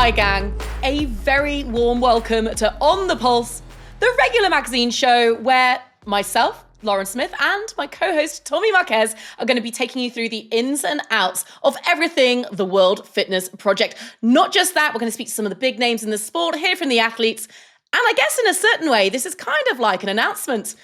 Hi gang, a very warm welcome to On the Pulse, the regular magazine show where myself, Lauren Smith, and my co-host Tommy Marquez are going to be taking you through the ins and outs of everything the World Fitness Project. Not just that, we're going to speak to some of the big names in the sport, hear from the athletes, and I guess in a certain way, this is kind of like an announcement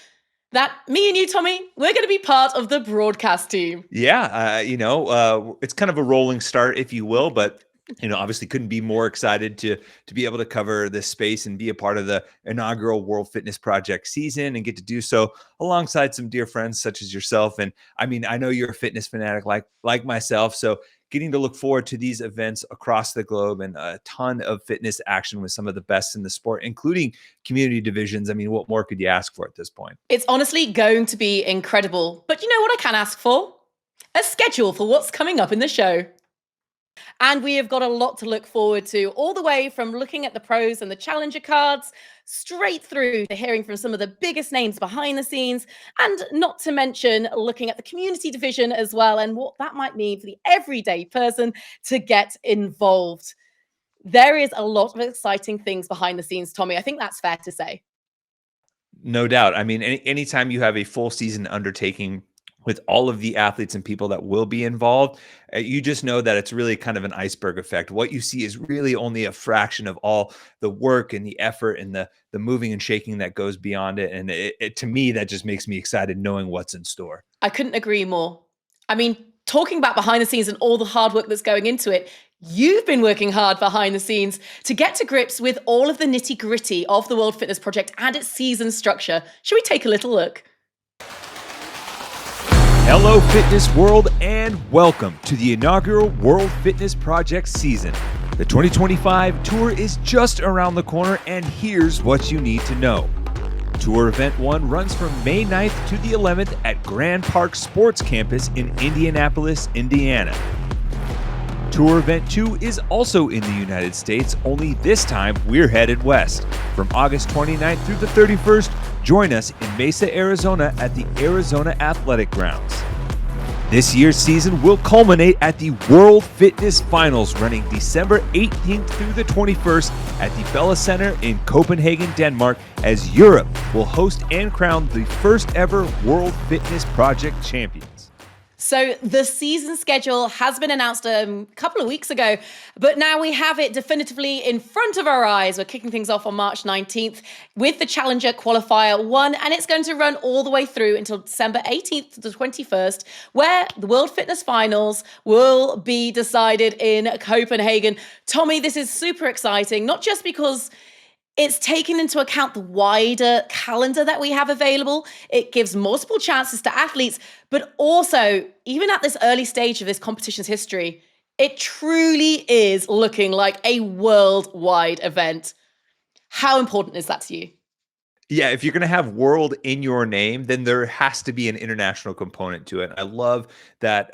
that me and you, Tommy, we're going to be part of the broadcast team. Yeah, it's kind of a rolling start, if you will, but obviously couldn't be more excited to be able to cover this space and be a part of the inaugural World Fitness Project season and get to do so alongside some dear friends such as yourself. And I mean, I know you're a fitness fanatic like myself, so getting to look forward to these events across the globe and a ton of fitness action with some of the best in the sport, including community divisions. I mean, what more could you ask for at this point? It's honestly going to be incredible. But you know what I can ask for? A schedule for what's coming up in the show. And we have got a lot to look forward to, all the way from looking at the pros and the challenger cards, straight through to hearing from some of the biggest names behind the scenes, and not to mention looking at the community division as well and what that might mean for the everyday person to get involved. There is a lot of exciting things behind the scenes, Tommy. I think that's fair to say. No doubt. I mean, anytime you have a full season undertaking with all of the athletes and people that will be involved, you just know that it's really kind of an iceberg effect. What you see is really only a fraction of all the work and the effort and the moving and shaking that goes beyond it. And it to me, that just makes me excited knowing what's in store. I couldn't agree more. I mean, talking about behind the scenes and all the hard work that's going into it, you've been working hard behind the scenes to get to grips with all of the nitty-gritty of the World Fitness Project and its season structure. Should we take a little look? Hello, fitness world, and welcome to the inaugural World Fitness Project season. The 2025 tour is just around the corner, and here's what you need to know. Tour Event 1 runs from May 9th to the 11th at Grand Park Sports Campus in Indianapolis, Indiana. Tour Event 2 is also in the United States, only this time we're headed west. From August 29th through the 31st, join us in Mesa, Arizona at the Arizona Athletic Grounds. This year's season will culminate at the World Fitness Finals running December 18th through the 21st at the Bella Center in Copenhagen, Denmark, as Europe will host and crown the first ever World Fitness Project champions. So the season schedule has been announced a couple of weeks ago, but now we have it definitively in front of our eyes. We're kicking things off on March 19th with the Challenger Qualifier 1, and it's going to run all the way through until December 18th to the 21st, where the World Fitness Finals will be decided in Copenhagen. Tommy, this is super exciting, not just because it's taken into account the wider calendar that we have available. It gives multiple chances to athletes, but also, even at this early stage of this competition's history, it truly is looking like a worldwide event. How important is that to you? Yeah, if you're going to have world in your name, then there has to be an international component to it. I love that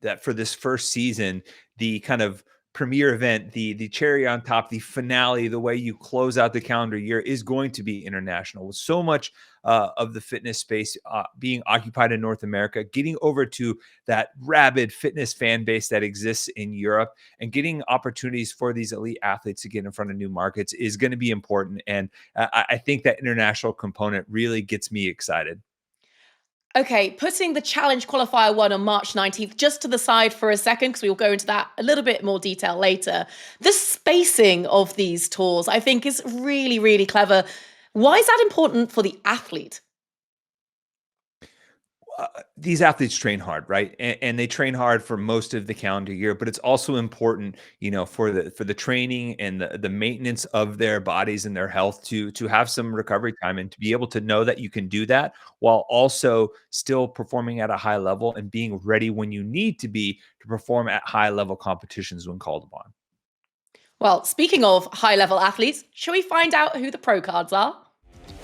that for this first season, the kind of premier event, the cherry on top, the finale, the way you close out the calendar year is going to be international. With so much of the fitness space being occupied in North America, getting over to that rabid fitness fan base that exists in Europe and getting opportunities for these elite athletes to get in front of new markets is going to be important. And I think that international component really gets me excited. Okay, putting the Challenge Qualifier 1 on March 19th just to the side for a second, because we will go into that a little bit more detail later. The spacing of these tours, I think, is really, really clever. Why is that important for the athlete? These athletes train hard, right? And they train hard for most of the calendar year, but it's also important, for the training and the maintenance of their bodies and their health to have some recovery time and to be able to know that you can do that while also still performing at a high level and being ready when you need to be to perform at high level competitions when called upon. Well, speaking of high level athletes, shall we find out who the pro cards are?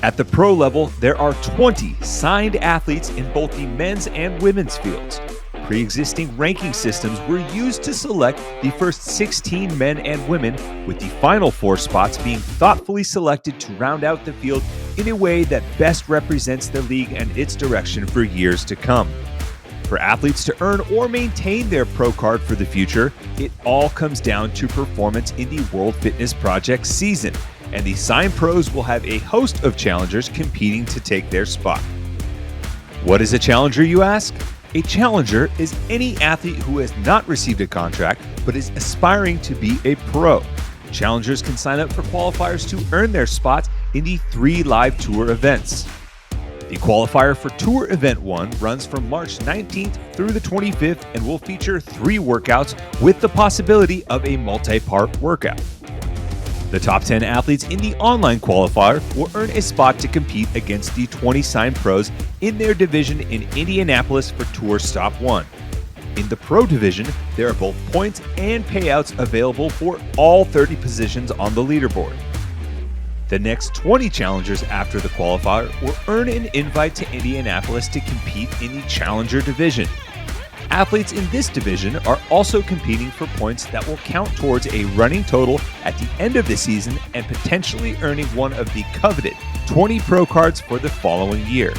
At the pro level, there are 20 signed athletes in both the men's and women's fields. Pre-existing ranking systems were used to select the first 16 men and women, with the final 4 spots being thoughtfully selected to round out the field in a way that best represents the league and its direction for years to come. For athletes to earn or maintain their pro card for the future, it all comes down to performance in the World Fitness Project season, and the signed pros will have a host of challengers competing to take their spot. What is a challenger, you ask? A challenger is any athlete who has not received a contract but is aspiring to be a pro. Challengers can sign up for qualifiers to earn their spots in the 3 live tour events. The qualifier for Tour Event 1 runs from March 19th through the 25th and will feature 3 workouts with the possibility of a multi-part workout. The top 10 athletes in the online qualifier will earn a spot to compete against the 20 signed pros in their division in Indianapolis for Tour Stop 1. In the pro division, there are both points and payouts available for all 30 positions on the leaderboard. The next 20 challengers after the qualifier will earn an invite to Indianapolis to compete in the challenger division. Athletes in this division are also competing for points that will count towards a running total at the end of the season and potentially earning one of the coveted 20 pro cards for the following year.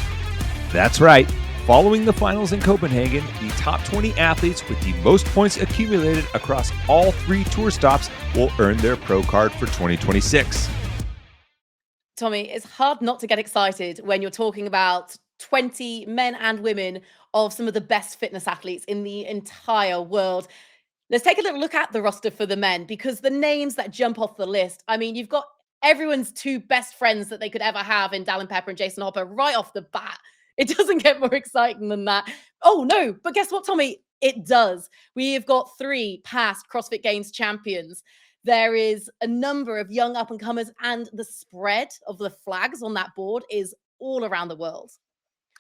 That's right, following the finals in Copenhagen, the top 20 athletes with the most points accumulated across all 3 tour stops will earn their pro card for 2026. Tommy, it's hard not to get excited when you're talking about 20 men and women of some of the best fitness athletes in the entire world. Let's take a little look at the roster for the men, because the names that jump off the list, I mean, you've got everyone's 2 best friends that they could ever have in Dallin Pepper and Jason Hopper right off the bat. It doesn't get more exciting than that. Oh, no, but guess what, Tommy? It does. We have got 3 past CrossFit Games champions. There is a number of young up-and-comers, and the spread of the flags on that board is all around the world.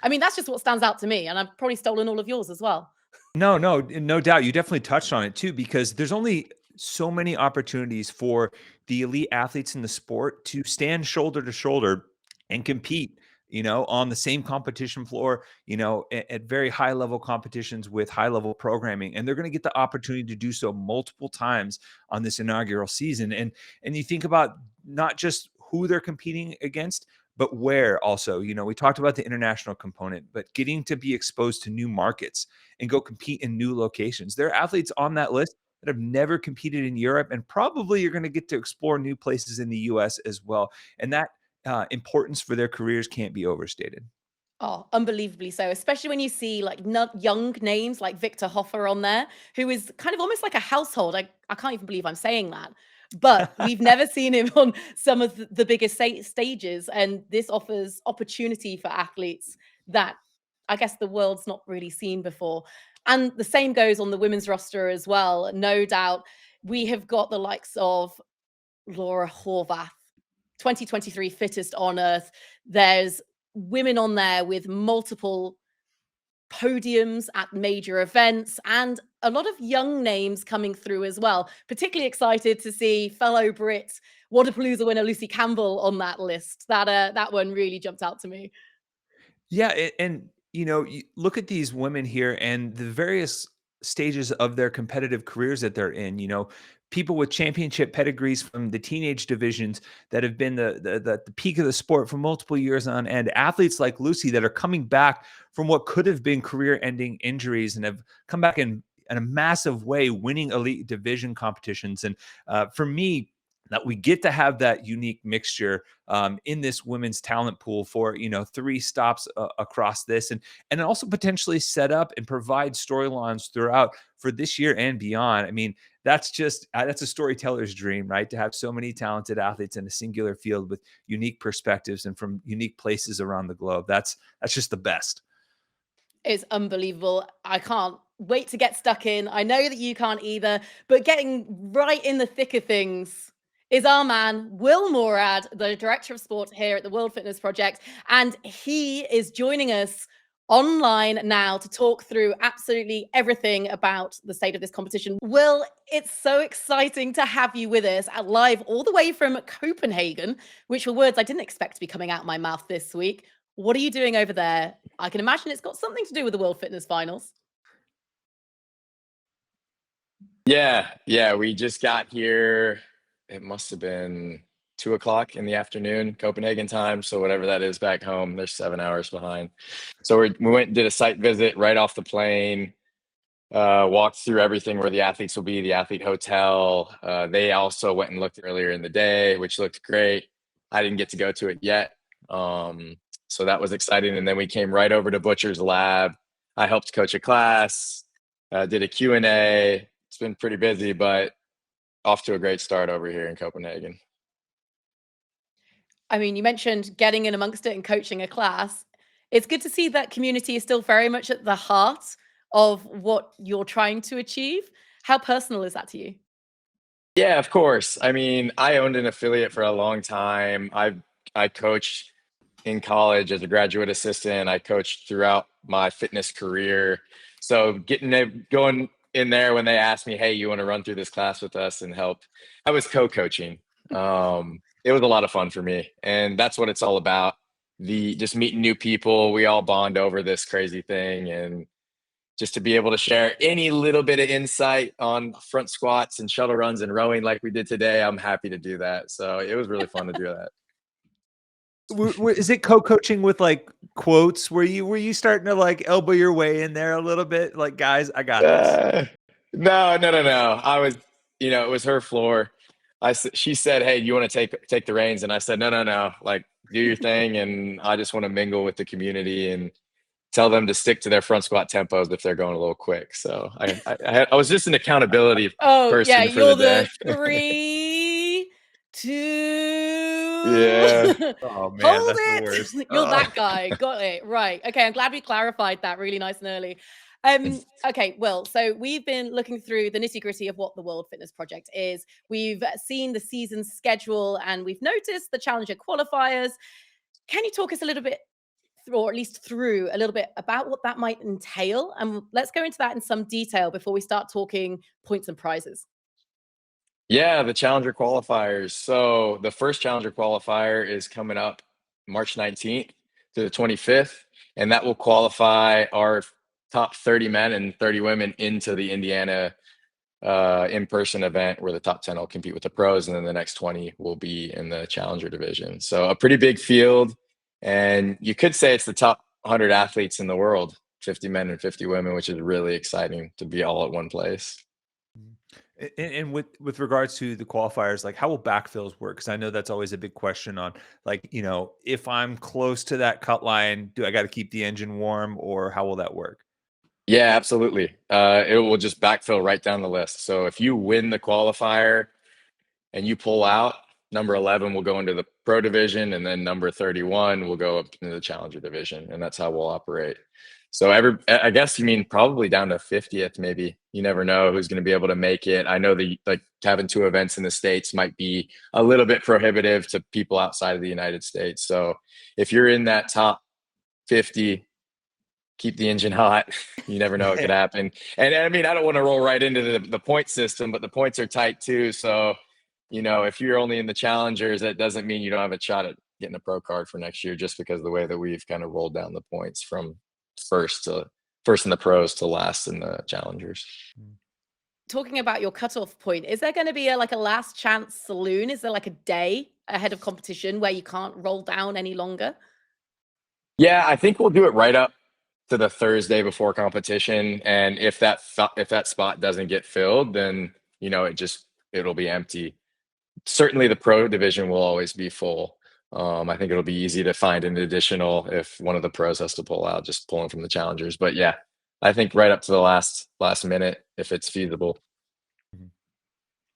I mean, that's just what stands out to me, and I've probably stolen all of yours as well. No doubt. You definitely touched on it too, because there's only so many opportunities for the elite athletes in the sport to stand shoulder to shoulder and compete, on the same competition floor, at very high level competitions with high level programming. And they're going to get the opportunity to do so multiple times on this inaugural season. And you think about not just who they're competing against, but where also. We talked about the international component, but getting to be exposed to new markets and go compete in new locations. There are athletes on that list that have never competed in Europe, and probably you're going to get to explore new places in the US as well. And that importance for their careers can't be overstated. Oh, unbelievably so, especially when you see like young names like Victor Hoffer on there, who is kind of almost like a household. I can't even believe I'm saying that. But we've never seen him on some of the biggest stages. And this offers opportunity for athletes that I guess the world's not really seen before. And the same goes on the women's roster as well. No doubt, we have got the likes of Laura Horvath, 2023 fittest on earth. There's women on there with multiple podiums at major events, and a lot of young names coming through as well. Particularly excited to see fellow Brit Wadapalooza winner Lucy Campbell on that list. That one really jumped out to me. Yeah, and you look at these women here and the various stages of their competitive careers that they're in. People with championship pedigrees from the teenage divisions that have been the peak of the sport for multiple years on end. Athletes like Lucy that are coming back from what could have been career-ending injuries and have come back in a massive way, winning elite division competitions. And for me, that we get to have that unique mixture in this women's talent pool for 3 stops across this, and also potentially set up and provide storylines throughout for this year and beyond. I mean, that's a storyteller's dream, right? To have so many talented athletes in a singular field with unique perspectives and from unique places around the globe. That's just the best. It's unbelievable. I can't wait to get stuck in. I know that you can't either, but getting right in the thick of things is our man, Will Moorad, the Director of Sport here at the World Fitness Project. And he is joining us online now to talk through absolutely everything about the state of this competition. Will, it's so exciting to have you with us live all the way from Copenhagen, which were words I didn't expect to be coming out of my mouth this week. What are you doing over there? I can imagine it's got something to do with the World Fitness Finals. Yeah, we just got here. It must have been 2 o'clock in the afternoon, Copenhagen time. So whatever that is back home, they're 7 hours behind. So we went and did a site visit right off the plane, walked through everything where the athletes will be, the athlete hotel. They also went and looked earlier in the day, which looked great. I didn't get to go to it yet. So that was exciting. And then we came right over to Butcher's Lab. I helped coach a class, did a Q&A. It's been pretty busy, but off to a great start over here in Copenhagen. I mean, you mentioned getting in amongst it and coaching a class. It's good to see that community is still very much at the heart of what you're trying to achieve. How personal is that to you? Yeah, of course. I mean, I owned an affiliate for a long time. I coached in college as a graduate assistant. I coached throughout my fitness career. So going in there when they asked me, "Hey, you want to run through this class with us and help?" I was co-coaching. It was a lot of fun for me, and that's what it's all about. Just meeting new people. We all bond over this crazy thing, and just to be able to share any little bit of insight on front squats and shuttle runs and rowing like we did today, I'm happy to do that. So it was really fun to do that. Is it co-coaching with like quotes? Were you starting to like elbow your way in there a little bit? Like, guys, I got this. No, no, no, no. It was her floor. She said, "Hey, you want to take the reins?" And I said, "No, no, no. Like, do your thing, and I just want to mingle with the community and tell them to stick to their front squat tempos if they're going a little quick." So I was just an accountability Oh, yeah, person for the you're day. the 3, 2. Yeah. Oh man, Hold that's the it. worst. You're that guy. Got it. Right. Okay, I'm glad we clarified that really nice and early. Okay, Will, so we've been looking through the nitty-gritty of what the World Fitness Project is. We've seen the season schedule and we've noticed the Challenger qualifiers. Can you talk us a little bit or at least through a little bit about what that might entail? And let's go into that in some detail before we start talking points and prizes. Yeah, the Challenger qualifiers. So the first Challenger qualifier is coming up March 19th to the 25th, and that will qualify our top 30 men and 30 women into the Indiana in-person event where the top 10 will compete with the pros, and then the next 20 will be in the Challenger division. So a pretty big field, and you could say it's the top 100 athletes in the world, 50 men and 50 women, which is really exciting to be all at one place. And with regards to the qualifiers, like how will backfills work? Because I know that's always a big question on like, if I'm close to that cut line, do I got to keep the engine warm or how will that work? Yeah, absolutely. It will just backfill right down the list. So if you win the qualifier and you pull out, number 11 will go into the pro division, and then number 31 will go up into the challenger division, and that's how we'll operate. So I guess you mean probably down to 50th, maybe. You never know who's going to be able to make it. I know that like having 2 events in the States might be a little bit prohibitive to people outside of the United States. So if you're in that top 50, keep the engine hot. You never know what could happen. And I mean, I don't want to roll right into the point system, but the points are tight too. So, if you're only in the challengers, that doesn't mean you don't have a shot at getting a pro card for next year, just because of the way that we've kind of rolled down the points from first in the pros to last in the challengers. Talking about your cutoff point, is there going to be a last chance saloon? Is there like a day ahead of competition where you can't roll down any longer? Yeah, I think we'll do it right up to the Thursday before competition, and if that spot doesn't get filled, then it'll be empty. Certainly, the pro division will always be full. I think it'll be easy to find an additional if one of the pros has to pull out, just pulling from the challengers. But yeah, I think right up to the last minute if it's feasible.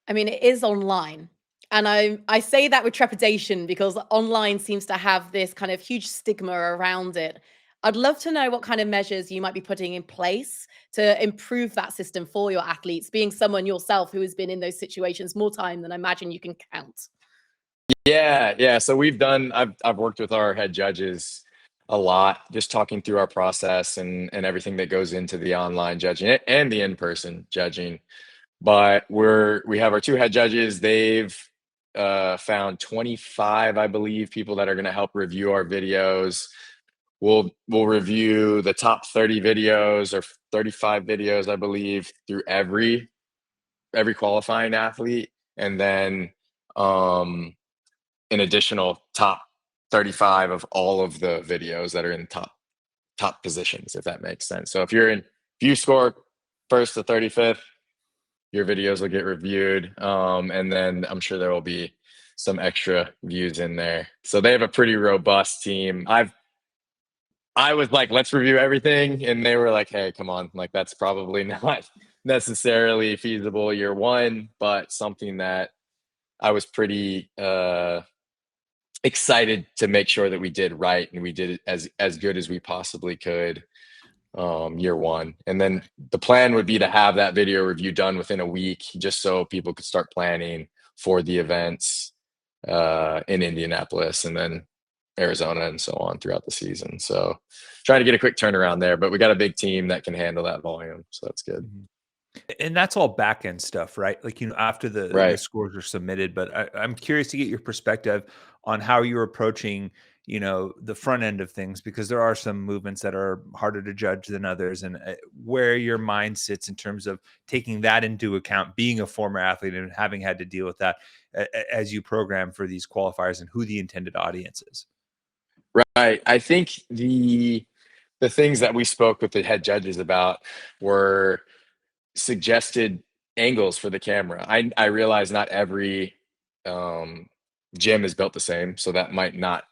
I mean, it is online. And I say that with trepidation because online seems to have this kind of huge stigma around it. I'd love to know what kind of measures you might be putting in place to improve that system for your athletes, being someone yourself who has been in those situations more time than I imagine you can count. Yeah. So I've worked with our head judges a lot, just talking through our process and everything that goes into the online judging and the in-person judging. But we have our 2 head judges. They've found 25, I believe, people that are going to help review our videos. We'll review the top 30 videos or 35 videos, I believe, through every qualifying athlete, and then an additional top 35 of all of the videos that are in top positions, if that makes sense. So if you score first to 35th, your videos will get reviewed. And then I'm sure there will be some extra views in there. So they have a pretty robust team. I was like, let's review everything. And they were like, hey, come on. Like, that's probably not necessarily feasible year one, but something that I was pretty excited to make sure that we did right. And we did it as good as we possibly could year one. And then the plan would be to have that video review done within a week, just so people could start planning for the events in Indianapolis and then Arizona and so on throughout the season. So trying to get a quick turnaround there, but we got a big team that can handle that volume. So that's good. And that's all back end stuff, right? Like, after the scores are submitted, but I'm curious to get your perspective on how you're approaching, the front end of things, because there are some movements that are harder to judge than others, and where your mind sits in terms of taking that into account, being a former athlete and having had to deal with that as you program for these qualifiers and who the intended audience is. Right. I think the things that we spoke with the head judges about were suggested angles for the camera. I realize not every gym is built the same, so that might not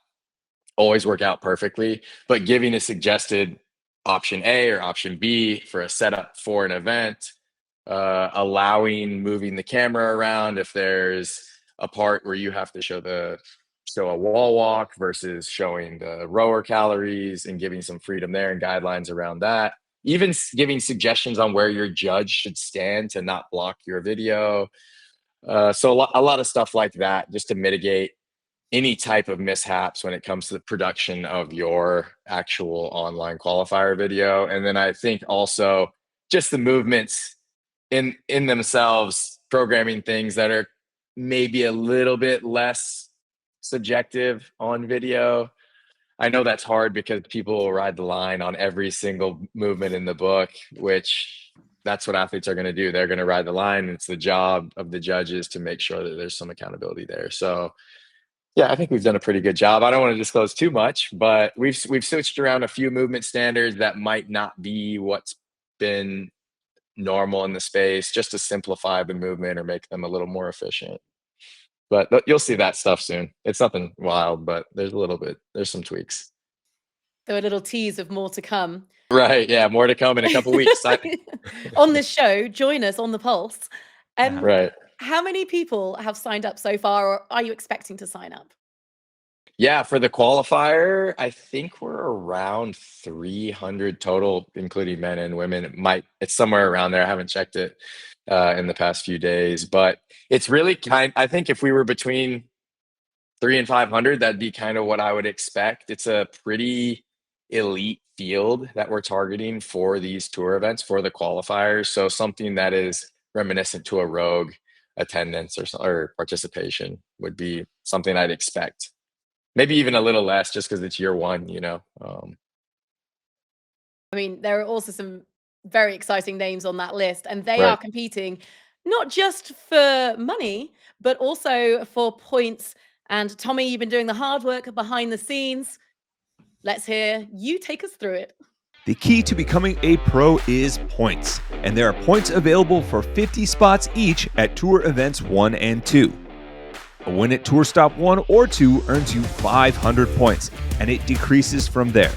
always work out perfectly, but giving a suggested option A or option B for a setup for an event, allowing moving the camera around if there's a part where you have to show a wall walk versus showing the rower calories, and giving some freedom there and guidelines around that. Even giving suggestions on where your judge should stand to not block your video. So a lot of stuff like that, just to mitigate any type of mishaps when it comes to the production of your actual online qualifier video. And then I think also just the movements in themselves, programming things that are maybe a little bit less subjective on video. I know that's hard because people will ride the line on every single movement in the book, which that's what athletes are going to do. They're going to ride the line. It's the job of the judges to make sure that there's some accountability there. So yeah, I think we've done a pretty good job. I don't want to disclose too much, but we've switched around a few movement standards that might not be what's been normal in the space, just to simplify the movement or make them a little more efficient. But you'll see that stuff soon. It's nothing wild, but there's some tweaks. So a little tease of more to come. Right. Yeah. More to come in a couple weeks. On this show, join us on the Pulse. Right. How many people have signed up so far, or are you expecting to sign up? Yeah, for the qualifier, I think we're around 300 total, including men and women. It's somewhere around there. I haven't checked it in the past few days, but it's really I think if we were between 300 and 500, that'd be kind of what I would expect. It's a pretty elite field that we're targeting for these tour events, for the qualifiers. So something that is reminiscent to a Rogue attendance or participation would be something I'd expect. Maybe even a little less, just because it's year one, I mean, there are also some very exciting names on that list, and they are competing not just for money, but also for points. And Tommy, you've been doing the hard work behind the scenes. Let's hear you take us through it. The key to becoming a pro is points, and there are points available for 50 spots each at Tour Events 1 and 2. A win at Tour Stop 1 or 2 earns you 500 points, and it decreases from there.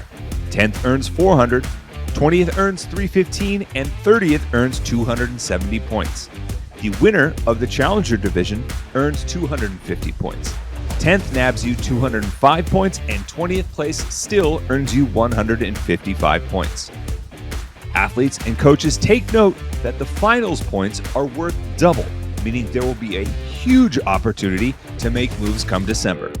10th earns 400, 20th earns 315, and 30th earns 270 points. The winner of the Challenger Division earns 250 points. 10th nabs you 205 points, and 20th place still earns you 155 points. Athletes and coaches take note that the finals points are worth double, meaning there will be a huge opportunity to make moves come December.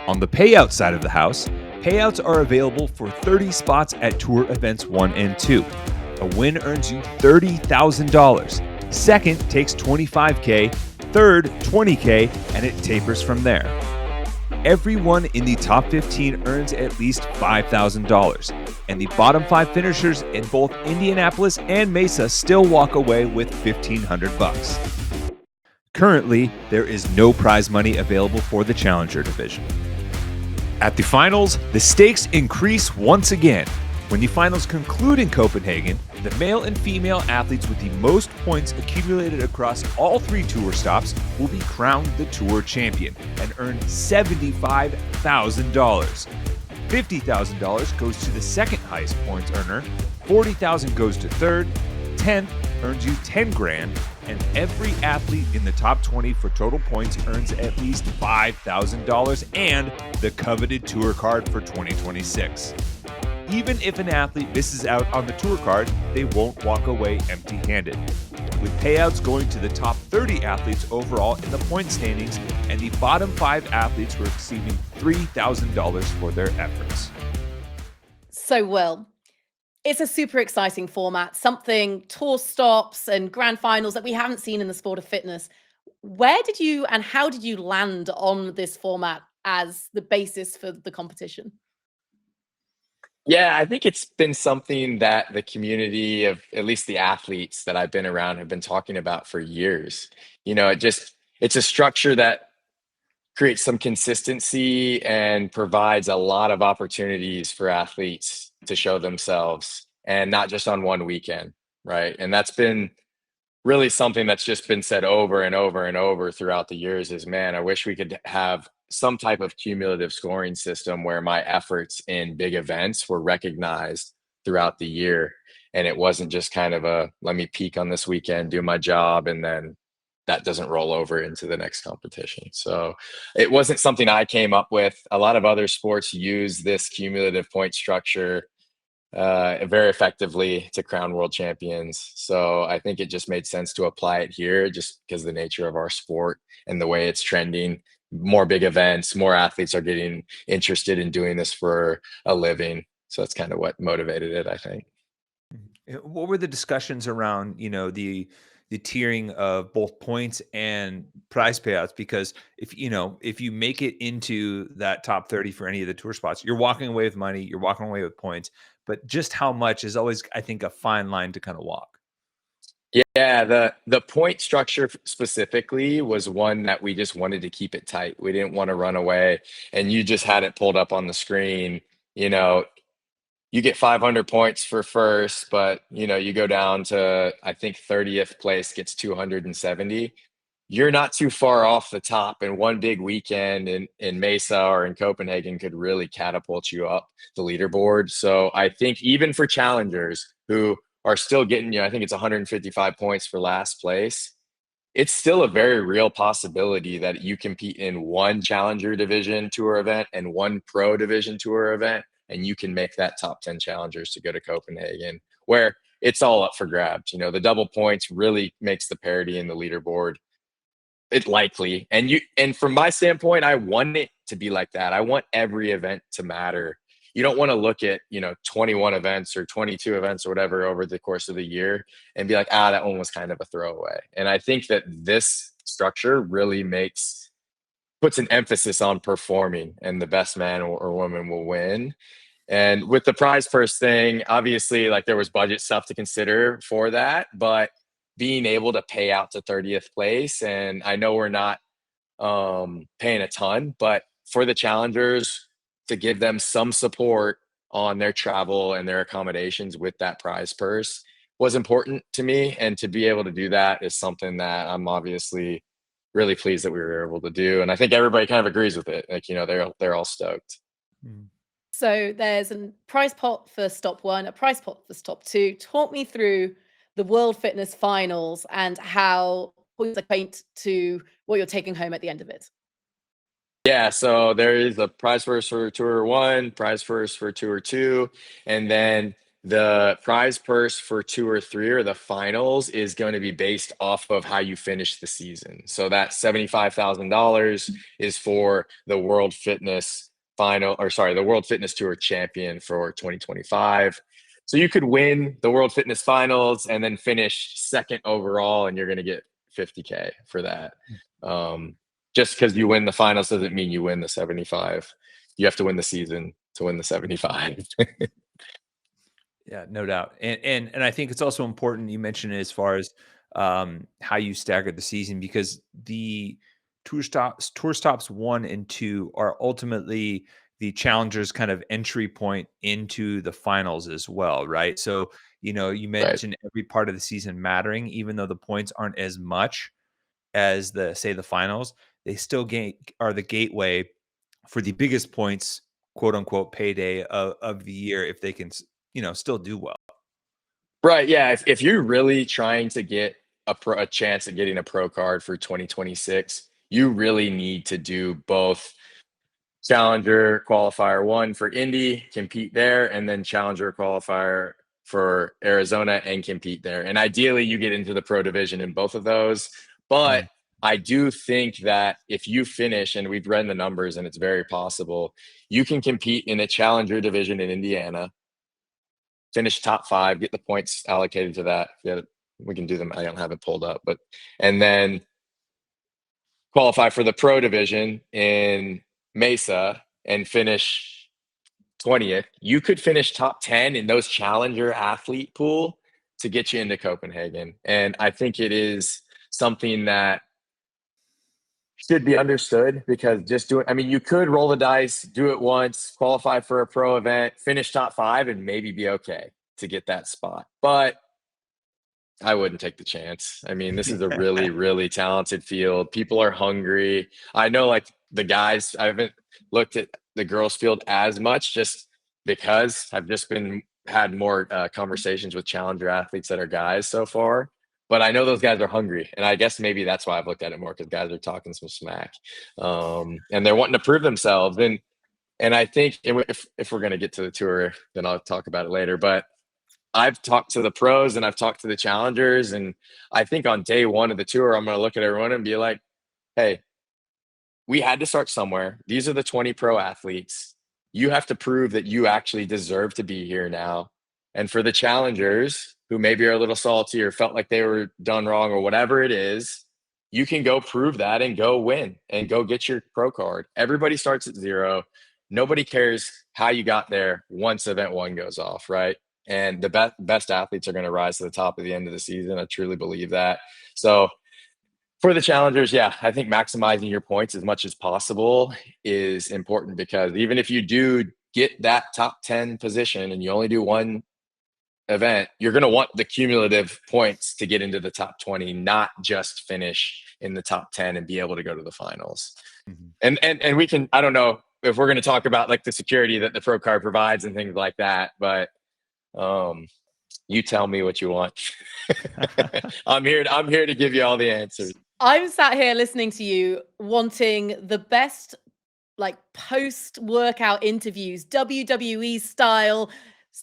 On the payout side of the house, payouts are available for 30 spots at Tour Events 1 and 2. A win earns you $30,000. Second takes $25K, third $20K, and it tapers from there. Everyone in the top 15 earns at least $5,000, and the bottom 5 finishers in both Indianapolis and Mesa still walk away with $1,500. Currently, there is no prize money available for the Challenger division. At the finals, the stakes increase once again. When the finals conclude in Copenhagen, the male and female athletes with the most points accumulated across all 3 tour stops will be crowned the tour champion and earn $75,000. $50,000 goes to the second highest points earner, $40,000 goes to third, 10th earns you 10 grand, and every athlete in the top 20 for total points earns at least $5,000 and the coveted tour card for 2026. Even if an athlete misses out on the tour card, they won't walk away empty-handed, with payouts going to the top 30 athletes overall in the point standings and the bottom 5 athletes receiving $3,000 for their efforts. So, Will, it's a super exciting format, something tour stops and grand finals that we haven't seen in the sport of fitness. Where did you and how did you land on this format as the basis for the competition? Yeah, I think it's been something that the community of at least the athletes that I've been around have been talking about for years. It's a structure that creates some consistency and provides a lot of opportunities for athletes to show themselves and not just on one weekend, right? And that's been really something that's just been said over and over and over throughout the years is, man, I wish we could have some type of cumulative scoring system where my efforts in big events were recognized throughout the year. And it wasn't just kind of a, let me peak on this weekend, do my job, and then that doesn't roll over into the next competition. So it wasn't something I came up with. A lot of other sports use this cumulative point structure very effectively to crown world champions. So I think it just made sense to apply it here just because of the nature of our sport and the way it's trending. More big events, more athletes are getting interested in doing this for a living. So that's kind of what motivated it, I think. What were the discussions around, the tiering of both points and prize payouts? Because if you make it into that top 30 for any of the tour spots, you're walking away with money, you're walking away with points, but just how much is always, I think, a fine line to kind of walk. Yeah, the point structure specifically was one that we just wanted to keep it tight. We didn't want to run away. And you just had it pulled up on the screen. You get 500 points for first, but you go down to, I think, 30th place gets 270. You're not too far off the top, and one big weekend in Mesa or in Copenhagen could really catapult you up the leaderboard. So I think even for challengers who are still getting, I think it's 155 points for last place, it's still a very real possibility that you compete in one challenger division tour event and one pro division tour event, and you can make that top 10 challengers to go to Copenhagen, where it's all up for grabs. The double points really makes the parity in the leaderboard it likely. And from my standpoint, I want it to be like that. I want every event to matter. You don't want to look at 21 events or 22 events or whatever over the course of the year and be like, that one was kind of a throwaway. And I think that this structure really puts an emphasis on performing, and the best man or woman will win. And with the prize purse thing, obviously, like, there was budget stuff to consider for that, but being able to pay out to 30th place, and I know we're not paying a ton, but for the challengers, to give them some support on their travel and their accommodations with that prize purse was important to me. And to be able to do that is something that I'm obviously really pleased that we were able to do. And I think everybody kind of agrees with it. Like, they're all stoked. So there's a prize pot for stop 1, a prize pot for stop 2. Talk me through the World Fitness Finals and how points equate to what you're taking home at the end of it. Yeah, so there is a prize purse for tour 1, prize purse for tour 2, and then the prize purse for tour 3 or the finals is going to be based off of how you finish the season. So that $75,000 is for the World Fitness the World Fitness Tour champion for 2025. So you could win the World Fitness Finals and then finish second overall, and you're going to get $50K for that. Just because you win the finals doesn't mean you win the 75. You have to win the season to win the 75. Yeah, no doubt. And I think it's also important you mentioned it as far as how you staggered the season, because the tour stops 1 and 2 are ultimately the challengers kind of entry point into the finals as well, right? So, you Right. mentioned every part of the season mattering, even though the points aren't as much as the finals, they still are the gateway for the biggest points, quote unquote, payday of the year if they can, still do well. Right. Yeah. If you're really trying to get a chance at getting a pro card for 2026, you really need to do both Challenger qualifier 1 for Indy, compete there, and then Challenger qualifier for Arizona and compete there. And ideally, you get into the pro division in both of those. But Mm. I do think that if you finish, and we've read the numbers, and it's very possible, you can compete in a Challenger division in Indiana, finish top 5, get the points allocated to that. Yeah, we can do them. I don't have it pulled up, but and then qualify for the pro division in Mesa and finish 20th. You could finish top 10 in those challenger athlete pool to get you into Copenhagen. And I think it is something that should be understood, because just do it. I mean, you could roll the dice, do it once, qualify for a pro event, finish top 5, and maybe be okay to get that spot. But I wouldn't take the chance. I mean, this is a really, really talented field. People are hungry. I know, like, the guys, I haven't looked at the girls' field as much, just because I've just been had more conversations with challenger athletes that are guys so far. But I know those guys are hungry, and I guess maybe that's why I've looked at it more, because guys are talking some smack, and they're wanting to prove themselves. And I think if we're gonna get to the tour, then I'll talk about it later. But I've talked to the pros and I've talked to the challengers, and I think on day 1 of the tour, I'm going to look at everyone and be like, hey, we had to start somewhere. These are the 20 pro athletes. You have to prove that you actually deserve to be here now. And for the challengers who maybe are a little salty or felt like they were done wrong or whatever it is, you can go prove that and go win and go get your pro card. Everybody starts at 0. Nobody cares how you got there once event 1 goes off, right? And the best athletes are going to rise to the top at the end of the season. I truly believe that. So for the challengers, yeah, I think maximizing your points as much as possible is important, because even if you do get that top 10 position and you only do one event, you're going to want the cumulative points to get into the top 20, not just finish in the top 10 and be able to go to the finals. Mhm. And we can, I don't know if we're going to talk about like the security that the pro card provides and things like that, but you tell me what you want. I'm here to give you all the answers. I'm sat here listening to you, wanting the best, like, post-workout interviews, WWE style,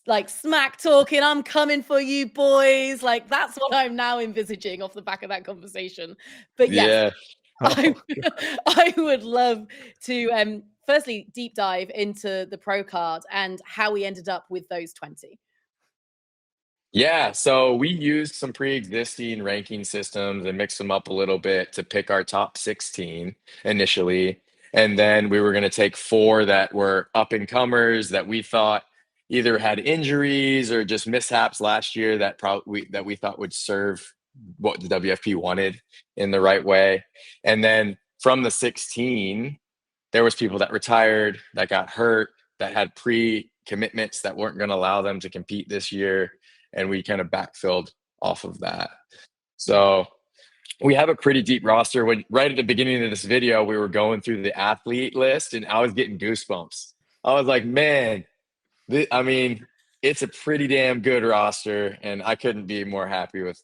like, smack talking, "I'm coming for you, boys." Like, that's what I'm now envisaging off the back of that conversation. But yes, Yeah. I Oh, I would love to, firstly, deep dive into the pro card and how we ended up with those 20. Yeah, so we used some pre-existing ranking systems and mixed them up a little bit to pick our top 16 initially. And then we were going to take 4 that were up and comers that we thought either had injuries or just mishaps last year that we thought would serve what the WFP wanted in the right way. And then from the 16, there was people that retired, that got hurt, that had pre-commitments that weren't going to allow them to compete this year, and we kind of backfilled off of that. So we have a pretty deep roster. When right at the beginning of this video, we were going through the athlete list, and I was getting goosebumps. I was like, man, I mean, it's a pretty damn good roster, and I couldn't be more happy with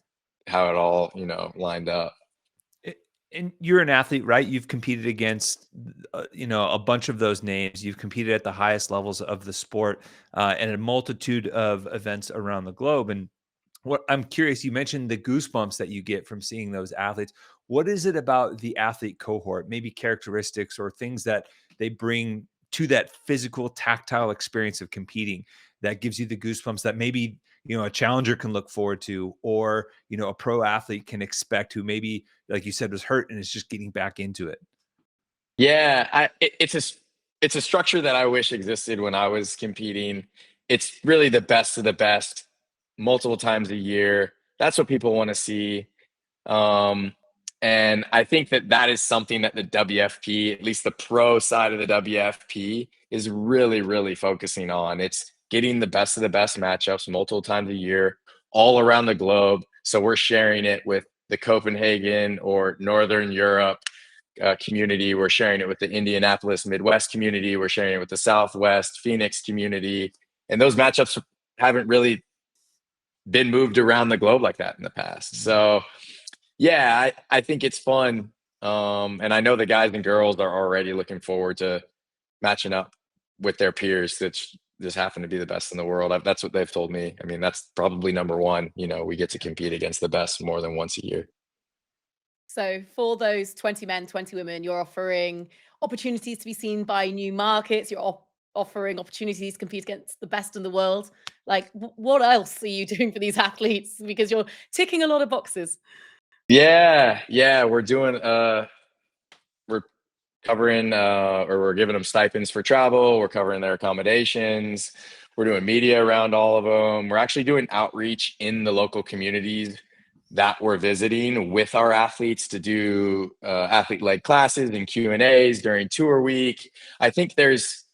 how it all, lined up. A- and you're an athlete, right? You've competed against, a bunch of those names. You've competed at the highest levels of the sport, and a multitude of events around the globe. And what I'm curious, you mentioned the goosebumps that you get from seeing those athletes. What is it about the athlete cohort, maybe characteristics or things that they bring to that physical, tactile experience of competing, that gives you the goosebumps that maybe, a challenger can look forward to, or, a pro athlete can expect, who maybe, like you said, was hurt and is just getting back into it? Yeah, it's a structure that I wish existed when I was competing. It's really the best of the best, multiple times a year. That's what people want to see. And I think that is something that the WFP, at least the pro side of the WFP, is really, really focusing on. It's getting the best of the best matchups multiple times a year all around the globe. So we're sharing it with the Copenhagen or Northern Europe community. We're sharing it with the Indianapolis Midwest community. We're sharing it with the Southwest Phoenix community. And those matchups haven't really been moved around the globe like that in the past. So yeah, I think it's fun. And I know the guys and girls are already looking forward to matching up with their peers that just happen to be the best in the world. That's what they've told me. I mean, that's probably number one. You know, we get to compete against the best more than once a year. So for those 20 men, 20 women, you're offering opportunities to be seen by new markets. You're offering opportunities to compete against the best in the world. Like, what else are you doing for these athletes? Because you're ticking a lot of boxes. Yeah, we're doing we're covering or we're giving them stipends for travel, we're covering their accommodations, we're doing media around all of them. We're actually doing outreach in the local communities that we're visiting with our athletes to do athlete-led classes and Q&As during tour week. I think there's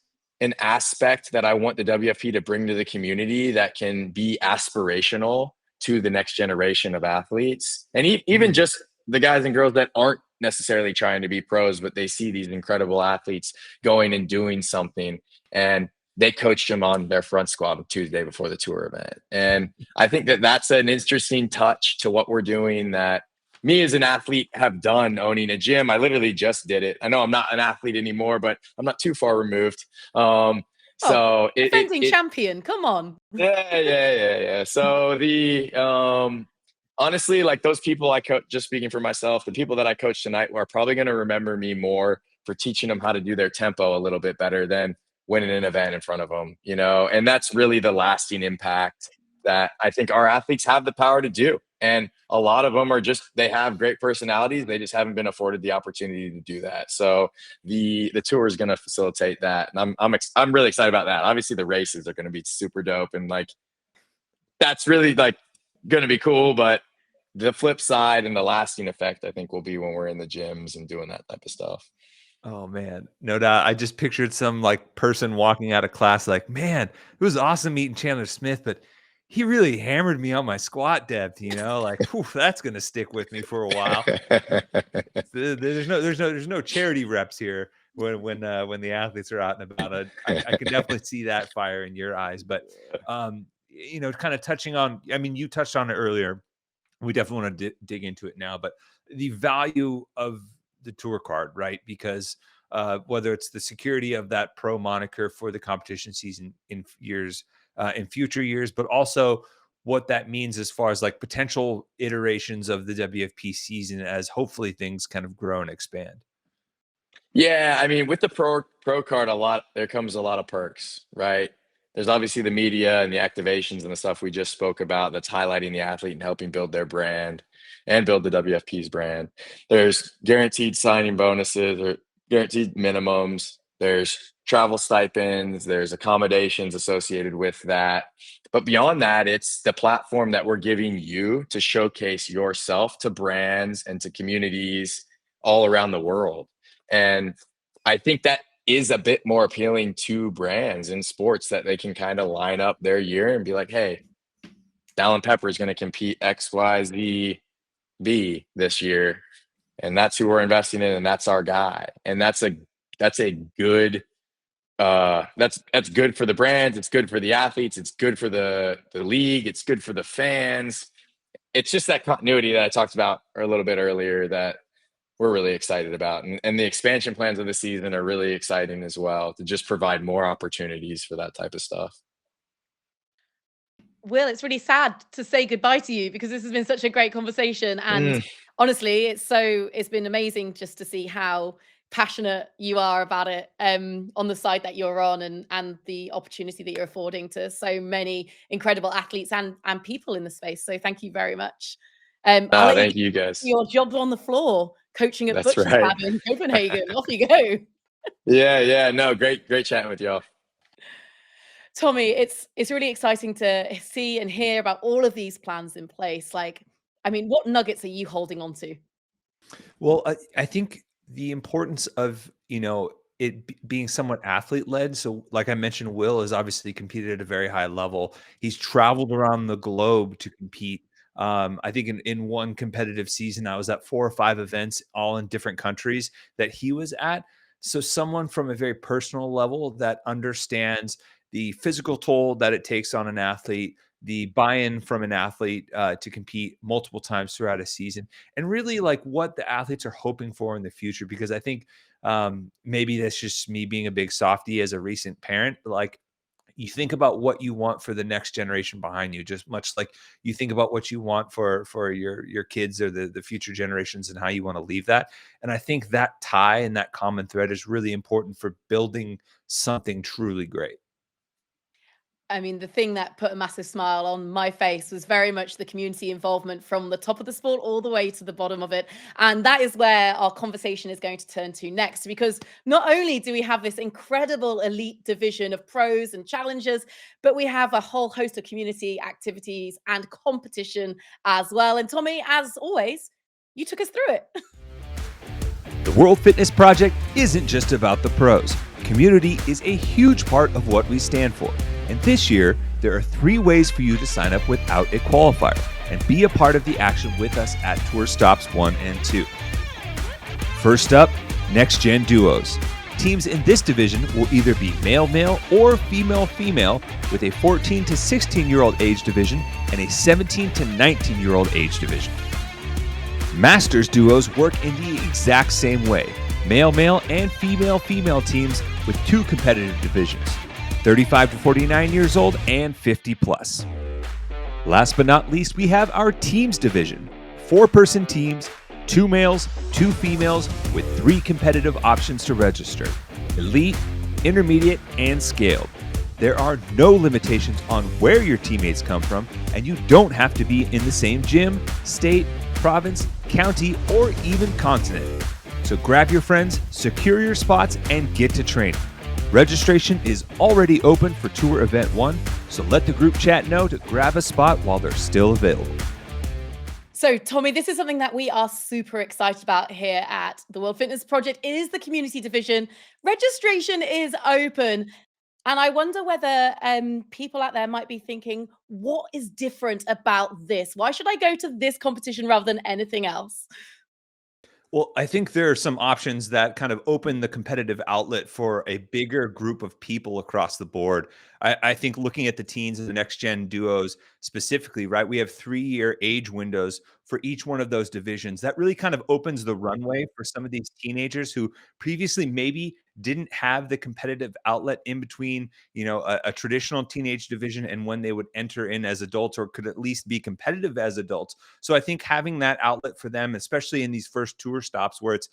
an aspect that I want the WFP to bring to the community that can be aspirational to the next generation of athletes, and even just the guys and girls that aren't necessarily trying to be pros, but they see these incredible athletes going and doing something, and they coached them on their front squat on Tuesday before the tour event. And I think that that's an interesting touch to what we're doing that me as an athlete have done owning a gym. I literally just did it. I know I'm not an athlete anymore, but I'm not too far removed. So defending champion, come on. yeah. So honestly, like those people I coach, just speaking for myself, the people that I coach tonight are probably going to remember me more for teaching them how to do their tempo a little bit better than winning an event in front of them, you know? And that's really the lasting impact that I think our athletes have the power to do. And a lot of them are just, they have great personalities. They just haven't been afforded the opportunity to do that. So the tour is going to facilitate that. And I'm really excited about that. Obviously the races are going to be super dope. And like, that's really like going to be cool. But the flip side and the lasting effect, I think, will be when we're in the gyms and doing that type of stuff. Oh man, no doubt. I just pictured some like person walking out of class like, man, it was awesome meeting Chandler Smith, but he really hammered me on my squat depth, you know, like, whew, that's going to stick with me for a while. There's no charity reps here when the athletes are out and about. I can definitely see that fire in your eyes, but you know, kind of touching on, I mean, you touched on it earlier. We definitely want to dig into it now, but the value of the tour card, right? Because whether it's the security of that pro moniker for the competition season in future years, but also what that means as far as like potential iterations of the WFP season as hopefully things kind of grow and expand. Yeah, I mean, with the pro card, there comes a lot of perks, right? There's obviously the media and the activations and the stuff we just spoke about that's highlighting the athlete and helping build their brand and build the WFP's brand. There's guaranteed signing bonuses or guaranteed minimums. There's travel stipends, there's accommodations associated with that. But beyond that, it's the platform that we're giving you to showcase yourself to brands and to communities all around the world. And I think that is a bit more appealing to brands in sports, that they can kind of line up their year and be like, hey, Dallin Pepper is going to compete XYZ B this year. And that's who we're investing in. And that's our guy. And that's a good, that's good for the brands. It's good for the athletes. It's good for the league. It's good for the fans. It's just that continuity that I talked about a little bit earlier that we're really excited about. And the expansion plans of the season are really exciting as well, to just provide more opportunities for that type of stuff. Will, it's really sad to say goodbye to you because this has been such a great conversation. And honestly, it's been amazing just to see how passionate you are about it on the side that you're on, and the opportunity that you're affording to so many incredible athletes and people in the space. So thank you very much. I'll let Thank you guys. your job on the floor, coaching at That's Butcher's right. Lab in Copenhagen. Off you go. Yeah. No, great chatting with y'all. Tommy, it's really exciting to see and hear about all of these plans in place. Like, I mean, what nuggets are you holding on to? Well, I think the importance of, it being somewhat athlete led. So, like I mentioned, Will has obviously competed at a very high level. He's traveled around the globe to compete. I think in one competitive season, I was at 4 or 5 events, all in different countries that he was at. So, someone from a very personal level that understands the physical toll that it takes on an athlete, the buy-in from an athlete to compete multiple times throughout a season, and really like what the athletes are hoping for in the future. Because I think maybe that's just me being a big softie as a recent parent, but like you think about what you want for the next generation behind you, just much like you think about what you want for your kids or the future generations and how you want to leave that. And I think that tie and that common thread is really important for building something truly great. I mean, the thing that put a massive smile on my face was very much the community involvement from the top of the sport all the way to the bottom of it. And that is where our conversation is going to turn to next, because not only do we have this incredible elite division of pros and challengers, but we have a whole host of community activities and competition as well. And Tommy, as always, you took us through it. The World Fitness Project isn't just about the pros. Community is a huge part of what we stand for. And this year, there are 3 ways for you to sign up without a qualifier and be a part of the action with us at Tour Stops 1 and 2. First up, Next Gen Duos. Teams in this division will either be male-male or female-female with a 14 to 16-year-old age division and a 17 to 19-year-old age division. Masters duos work in the exact same way. Male-male and female-female teams with 2 competitive divisions, 35 to 49 years old and 50 plus. Last but not least, we have our teams division. 4-person teams, 2 males, 2 females with 3 competitive options to register: elite, intermediate, and scaled. There are no limitations on where your teammates come from, and you don't have to be in the same gym, state, province, county, or even continent. So grab your friends, secure your spots, and get to training. Registration is already open for Tour Event 1, so let the group chat know to grab a spot while they're still available. So, Tommy, this is something that we are super excited about here at the World Fitness Project. It is the community division. Registration is open. And I wonder whether people out there might be thinking, what is different about this? Why should I go to this competition rather than anything else? Well, I think there are some options that kind of open the competitive outlet for a bigger group of people across the board. I think looking at the teens and the next gen duos specifically, right? We have 3-year age windows for each one of those divisions. That really kind of opens the runway for some of these teenagers who previously maybe didn't have the competitive outlet in between, a traditional teenage division and when they would enter in as adults or could at least be competitive as adults. So I think having that outlet for them, especially in these first tour stops where it's,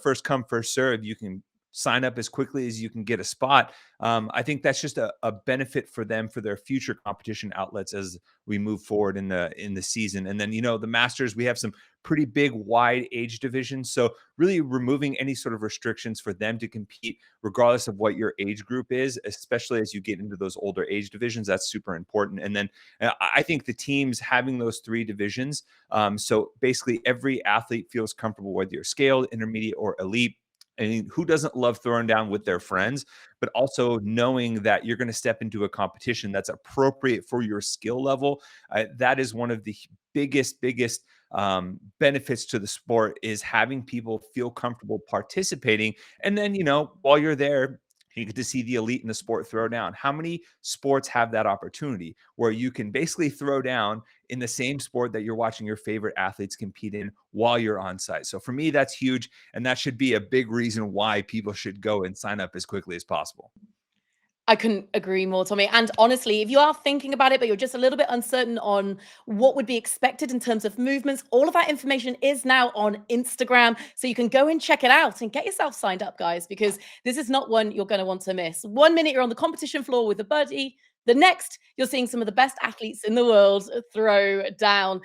first come, first serve, you can sign up as quickly as you can get a spot. I think that's just a benefit for them for their future competition outlets as we move forward in the season. And then, the Masters, we have some pretty big wide age divisions. So really removing any sort of restrictions for them to compete, regardless of what your age group is, especially as you get into those older age divisions, that's super important. And then I think the teams having those 3 divisions. So basically every athlete feels comfortable, whether you're scaled, intermediate, or elite. I mean, who doesn't love throwing down with their friends, but also knowing that you're going to step into a competition that's appropriate for your skill level. That is one of the biggest benefits to the sport, is having people feel comfortable participating. And then, while you're there, you get to see the elite in the sport throw down. How many sports have that opportunity where you can basically throw down in the same sport that you're watching your favorite athletes compete in while you're on site? So for me, that's huge. And that should be a big reason why people should go and sign up as quickly as possible. I couldn't agree more, Tommy. And honestly, if you are thinking about it, but you're just a little bit uncertain on what would be expected in terms of movements, all of that information is now on Instagram. So you can go and check it out and get yourself signed up, guys, because this is not one you're going to want to miss. 1 minute you're on the competition floor with a buddy. The next, you're seeing some of the best athletes in the world throw down.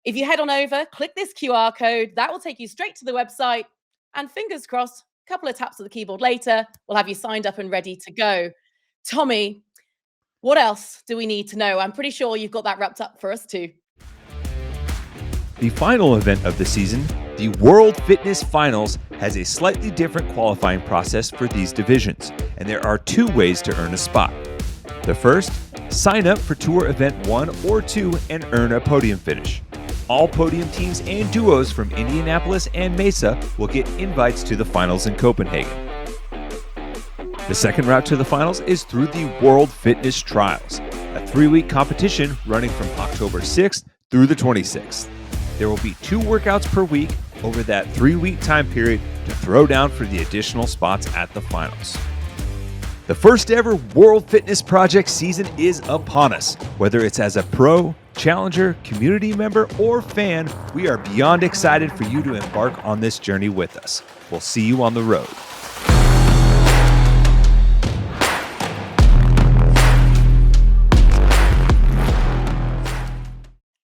If you head on over, click this QR code, that will take you straight to the website. And fingers crossed, a couple of taps of the keyboard later, we'll have you signed up and ready to go. Tommy, what else do we need to know? I'm pretty sure you've got that wrapped up for us too. The final event of the season, the World Fitness Finals, has a slightly different qualifying process for these divisions, and there are two ways to earn a spot. The first, sign up for Tour Event 1 or 2 and earn a podium finish. All podium teams and duos from Indianapolis and Mesa will get invites to the finals in Copenhagen. The second route to the finals is through the World Fitness Trials, a 3-week competition running from October 6th through the 26th. There will be 2 workouts per week over that 3-week time period to throw down for the additional spots at the finals. The first ever World Fitness Project season is upon us. Whether it's as a pro, challenger, community member, or fan, we are beyond excited for you to embark on this journey with us. We'll see you on the road.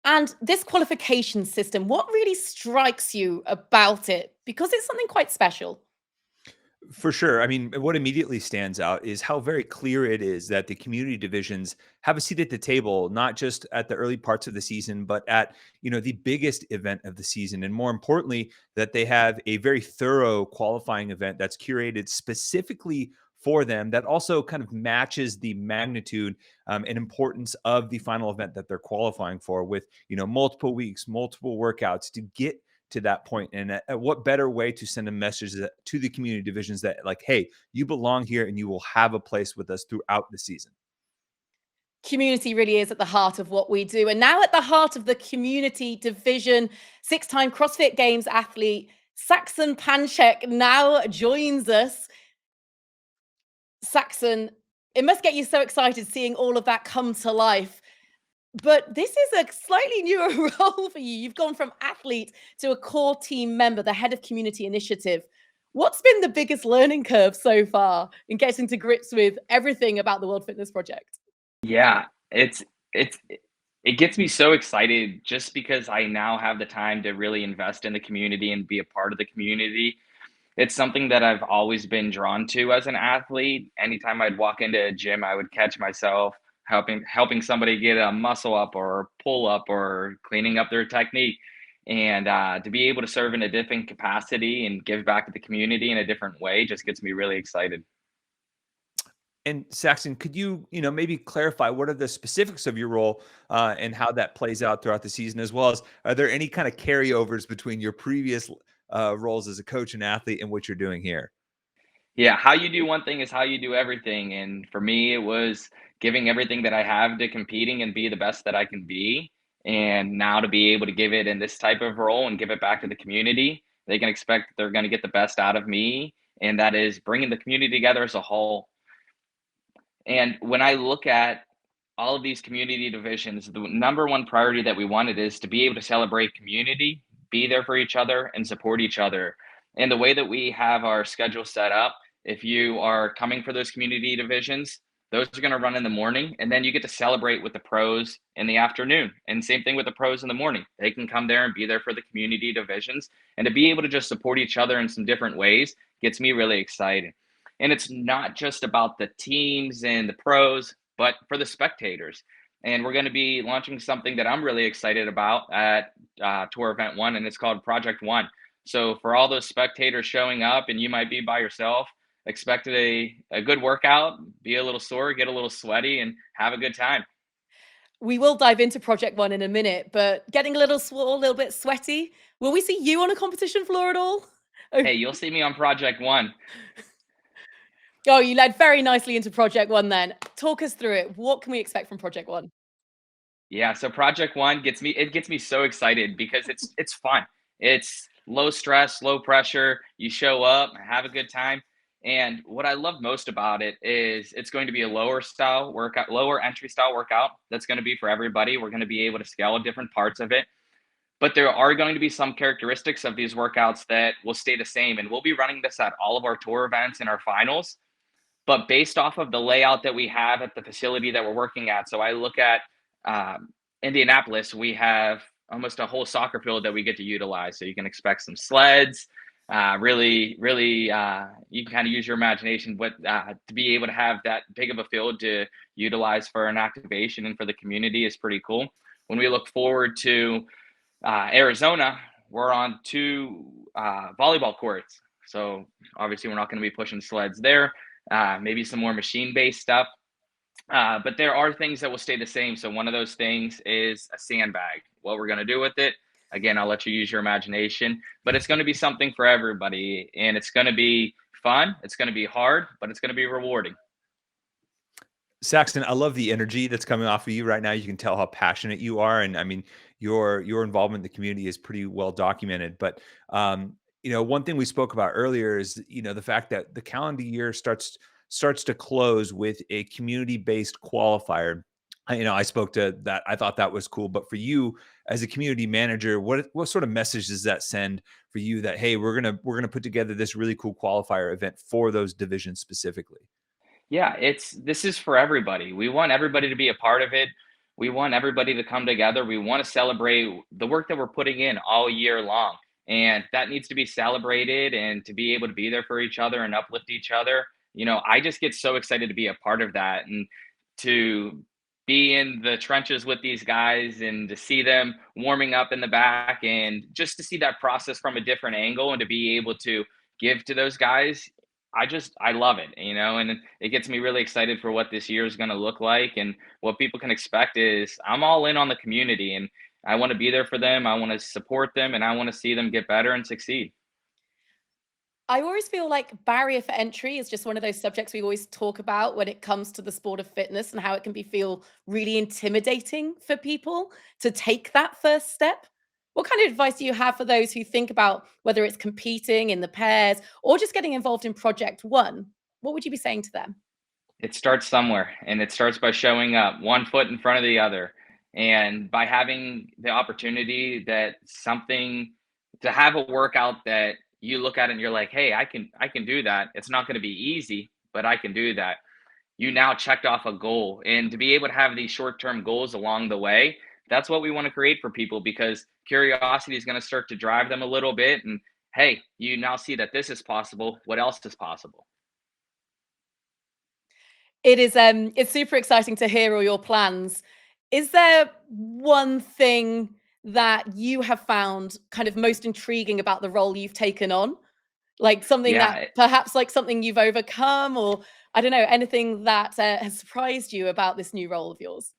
And this qualification system, what really strikes you about it? Because it's something quite special. For sure. I mean, what immediately stands out is how very clear it is that the community divisions have a seat at the table, not just at the early parts of the season, but at, the biggest event of the season. And more importantly, that they have a very thorough qualifying event that's curated specifically for them, that also kind of matches the magnitude and importance of the final event that they're qualifying for, with, multiple weeks, multiple workouts to get to that point. And what better way to send a message to the community divisions that, like, hey, you belong here and you will have a place with us throughout the season. Community really is at the heart of what we do. And now at the heart of the community division, 6-time CrossFit Games athlete Saxon Panchik now joins us. Saxon, it must get you so excited seeing all of that come to life. But this is a slightly newer role for you. You've gone from athlete to a core team member, the head of community initiative. What's been the biggest learning curve so far in getting to grips with everything about the World Fitness Project? Yeah, it gets me so excited just because I now have the time to really invest in the community and be a part of the community. It's something that I've always been drawn to as an athlete. Anytime I'd walk into a gym, I would catch myself helping somebody get a muscle up or pull up or cleaning up their technique. And to be able to serve in a different capacity and give back to the community in a different way just gets me really excited. And Saxon, could you, maybe clarify what are the specifics of your role and how that plays out throughout the season, as well as are there any kind of carryovers between your previous roles as a coach and athlete and what you're doing here? Yeah, how you do one thing is how you do everything. And for me, it was giving everything that I have to competing and be the best that I can be. And now to be able to give it in this type of role and give it back to the community, they can expect that they're going to get the best out of me. And that is bringing the community together as a whole. And when I look at all of these community divisions, the number one priority that we wanted is to be able to celebrate community, be there for each other, and support each other. And the way that we have our schedule set up, if you are coming for those community divisions, those are going to run in the morning, and then you get to celebrate with the pros in the afternoon. And same thing with the pros in the morning. They can come there and be there for the community divisions, and to be able to just support each other in some different ways gets me really excited. And it's not just about the teams and the pros, but for the spectators. And we're going to be launching something that I'm really excited about at Tour Event 1, and it's called Project 1. So for all those spectators showing up, and you might be by yourself, expect a good workout, be a little sore, get a little sweaty, and have a good time. We will dive into Project 1 in a minute, but getting a little bit sweaty. Will we see you on a competition floor at all? Hey, you'll see me on Project 1. Oh, you led very nicely into Project 1 then. Talk us through it. What can we expect from Project 1? Yeah, so Project 1 gets me so excited because it's fun. It's low stress, low pressure. You show up, have a good time. And what I love most about it is it's going to be a lower entry style workout that's going to be for everybody. We're going to be able to scale different parts of it. But there are going to be some characteristics of these workouts that will stay the same. And we'll be running this at all of our tour events and our finals. But based off of the layout that we have at the facility that we're working at, so I look at Indianapolis, we have almost a whole soccer field that we get to utilize. So you can expect some sleds, really, you can kind of use your imagination, but to be able to have that big of a field to utilize for an activation and for the community is pretty cool. When we look forward to Arizona, we're on 2 volleyball courts. So obviously, we're not going to be pushing sleds there. Maybe some more machine-based stuff. But there are things that will stay the same. So one of those things is a sandbag. What we're going to do with it, again, I'll let you use your imagination, but it's going to be something for everybody, and it's going to be fun. It's going to be hard, but it's going to be rewarding. Saxon, I love the energy that's coming off of you right now. You can tell how passionate you are, and I mean, your involvement in the community is pretty well documented. But one thing we spoke about earlier is the fact that the calendar year starts to close with a community-based qualifier. I spoke to that. I thought that was cool. But for you as a community manager, what sort of message does that send for you that, hey, we're gonna put together this really cool qualifier event for those divisions specifically? Yeah, this is for everybody. We want everybody to be a part of it. We want everybody to come together. We want to celebrate the work that we're putting in all year long. And that needs to be celebrated and to be able to be there for each other and uplift each other. I just get so excited to be a part of that and to be in the trenches with these guys and to see them warming up in the back and just to see that process from a different angle and to be able to give to those guys. I love it, and it gets me really excited for what this year is going to look like. And what people can expect is I'm all in on the community, and I want to be there for them. I want to support them, and I want to see them get better and succeed. I always feel like barrier for entry is just one of those subjects we always talk about when it comes to the sport of fitness and how it can feel really intimidating for people to take that first step. What kind of advice do you have for those who think about whether it's competing in the pairs or just getting involved in Project One? What would you be saying to them? It starts somewhere, and it starts by showing up one foot in front of the other, and by having the opportunity that something to have a workout that you look at and you're like, hey, I can do that. It's not going to be easy, but I can do that. You now checked off a goal, and to be able to have these short-term goals along the way, that's what we want to create for people, because curiosity is going to start to drive them a little bit. And hey, you now see that this is possible. What else is possible? It's super exciting to hear all your plans. Is there one thing that you have found kind of most intriguing about the role you've taken on? Like something that Yeah, perhaps like something you've overcome, or I don't know, anything that has surprised you about this new role of yours?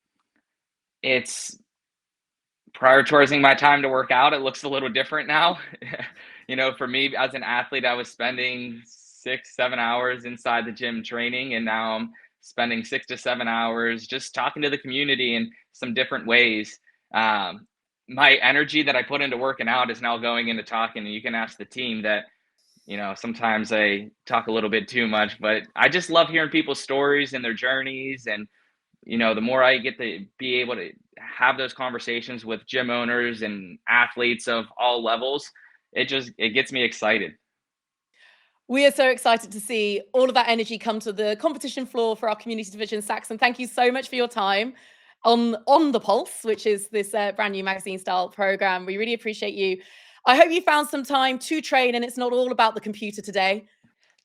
it's prioritizing my time to work out. It looks a little different now. For me as an athlete, I was spending 6, 7 hours inside the gym training, and now I'm spending 6 to 7 hours just talking to the community in some different ways. Um, my energy that I put into working out is now going into talking, and you can ask the team that, sometimes I talk a little bit too much, but I just love hearing people's stories and their journeys. And the more I get to be able to have those conversations with gym owners and athletes of all levels, it gets me excited. We are so excited to see all of that energy come to the competition floor for our community division. Saxon, thank you so much for your time on the Pulse, which is this brand new magazine style program. We really appreciate you. I hope you found some time to train and it's not all about the computer today.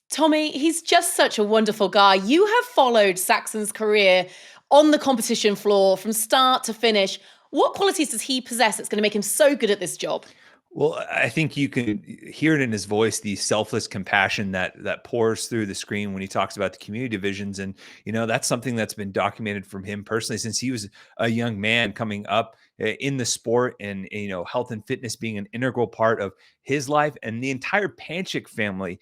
Tommy, he's just such a wonderful guy. You have followed Saxon's career on the competition floor from start to finish. What qualities does he possess that's going to make him so good at this job? Well, I think you can hear it in his voice, the selfless compassion that pours through the screen when he talks about the community divisions. And, that's something that's been documented from him personally since he was a young man coming up in the sport, and, health and fitness being an integral part of his life and the entire Panchik family,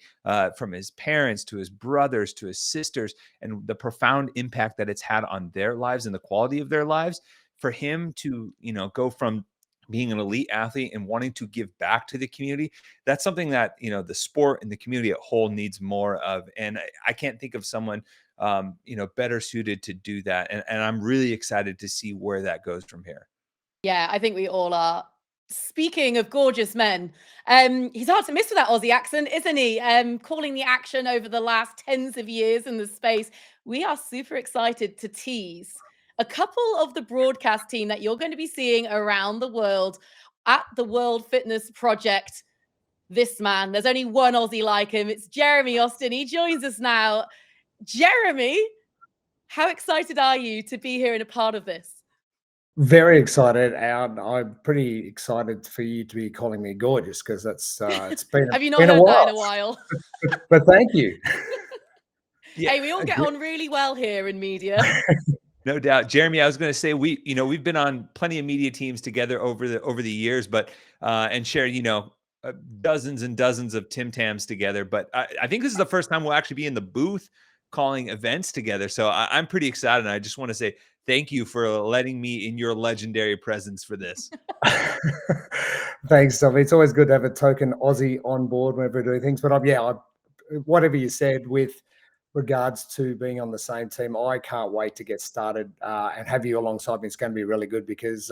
from his parents to his brothers to his sisters, and the profound impact that it's had on their lives and the quality of their lives. For him to, go from being an elite athlete and wanting to give back to the community, that's something that the sport and the community at whole needs more of. And I can't think of someone better suited to do that, and I'm really excited to see where that goes from here. Yeah, I think we all are. Speaking of gorgeous men, he's hard to miss with that Aussie accent, isn't he? Calling the action over the last tens of years in the space. We are super excited to tease a couple of the broadcast team that you're going to be seeing around the world at the World Fitness Project. This man, there's only one Aussie like him. It's Jeremy Austin. He joins us now. Jeremy, how excited are you to be here and a part of this? Very excited, and I'm pretty excited for you to be calling me gorgeous because that's it's Have you not been a heard that in while. a while? But thank you. Yeah, Hey, we all get on really well here in media. no doubt. Jeremy, I was going to say we've been on plenty of media teams together over the years, but and shared, dozens and dozens of Tim Tams together. But I think this is the first time we'll actually be in the booth calling events together. So I'm pretty excited. And I just want to say thank you for letting me in your legendary presence for this. Thanks, Tommy. It's always good to have a token Aussie on board whenever we do things. But whatever you said with regards to being on the same team, I can't wait to get started and have you alongside me. It's going to be really good because,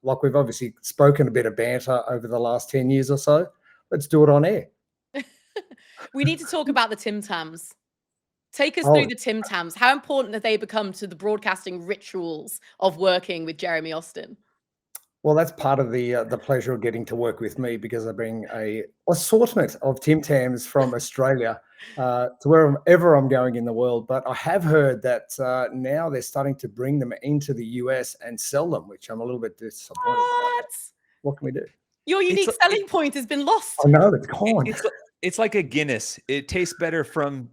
like we've obviously spoken a bit of banter over the last 10 years or so. Let's do it on air. We need to talk about the Tim Tams. Take us Oh, through the Tim Tams. How important have they become to the broadcasting rituals of working with Jeremy Austin? well, that's part of the pleasure of getting to work with me because I bring a assortment of Tim Tams from Australia to wherever I'm going in the world. But I have heard that now they're starting to bring them into the US and sell them, which I'm a little bit disappointed about. What? What can we do? Your unique selling point has been lost. I know it's gone. It's like a Guinness. It tastes better from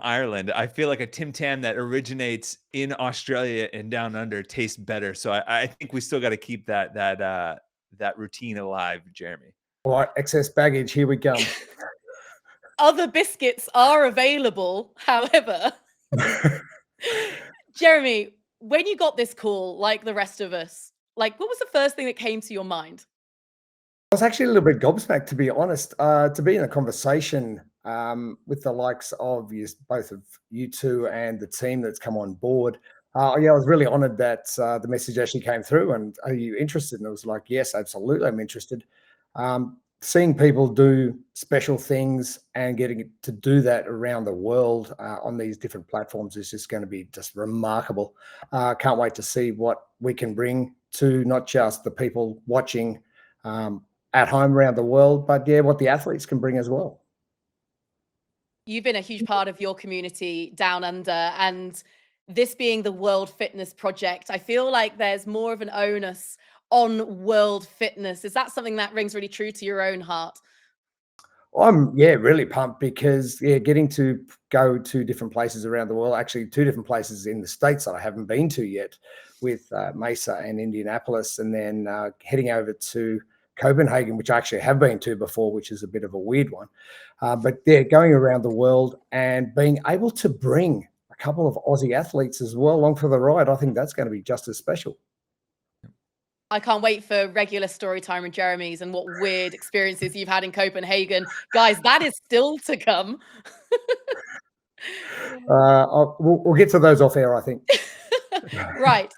Ireland. I feel like a Tim Tam that originates in Australia and down under tastes better. So I think we still got to keep that routine alive, Jeremy. All right, excess baggage. Here we come. Other biscuits are available, however. Jeremy, when you got this call, like the rest of us, what was the first thing that came to your mind? I was actually a little bit gobsmacked, to be honest, to be in a conversation with the likes of both of you two and the team that's come on board. I was really honoured that the message actually came through. And are you interested? And it was like, yes, absolutely, I'm interested. Seeing people do special things and getting to do that around the world on these different platforms is just going to be just remarkable. Can't wait to see what we can bring to not just the people watching at home around the world, but what the athletes can bring as well. You've been a huge part of your community down under, and this being the World Fitness Project, I feel like there's more of an onus on world fitness. Is that something that rings really true to your own heart? I'm really pumped because getting to go to different places around the world, actually 2 different places in the States that I haven't been to yet with Mesa and Indianapolis, and then heading over to Copenhagen, which I actually have been to before, which is a bit of a weird one. But going around the world and being able to bring a couple of Aussie athletes as well along for the ride, I think that's going to be just as special. I can't wait for regular story time with Jeremy's and what weird experiences you've had in Copenhagen. Guys, that is still to come. We'll get to those off air, I think. Right.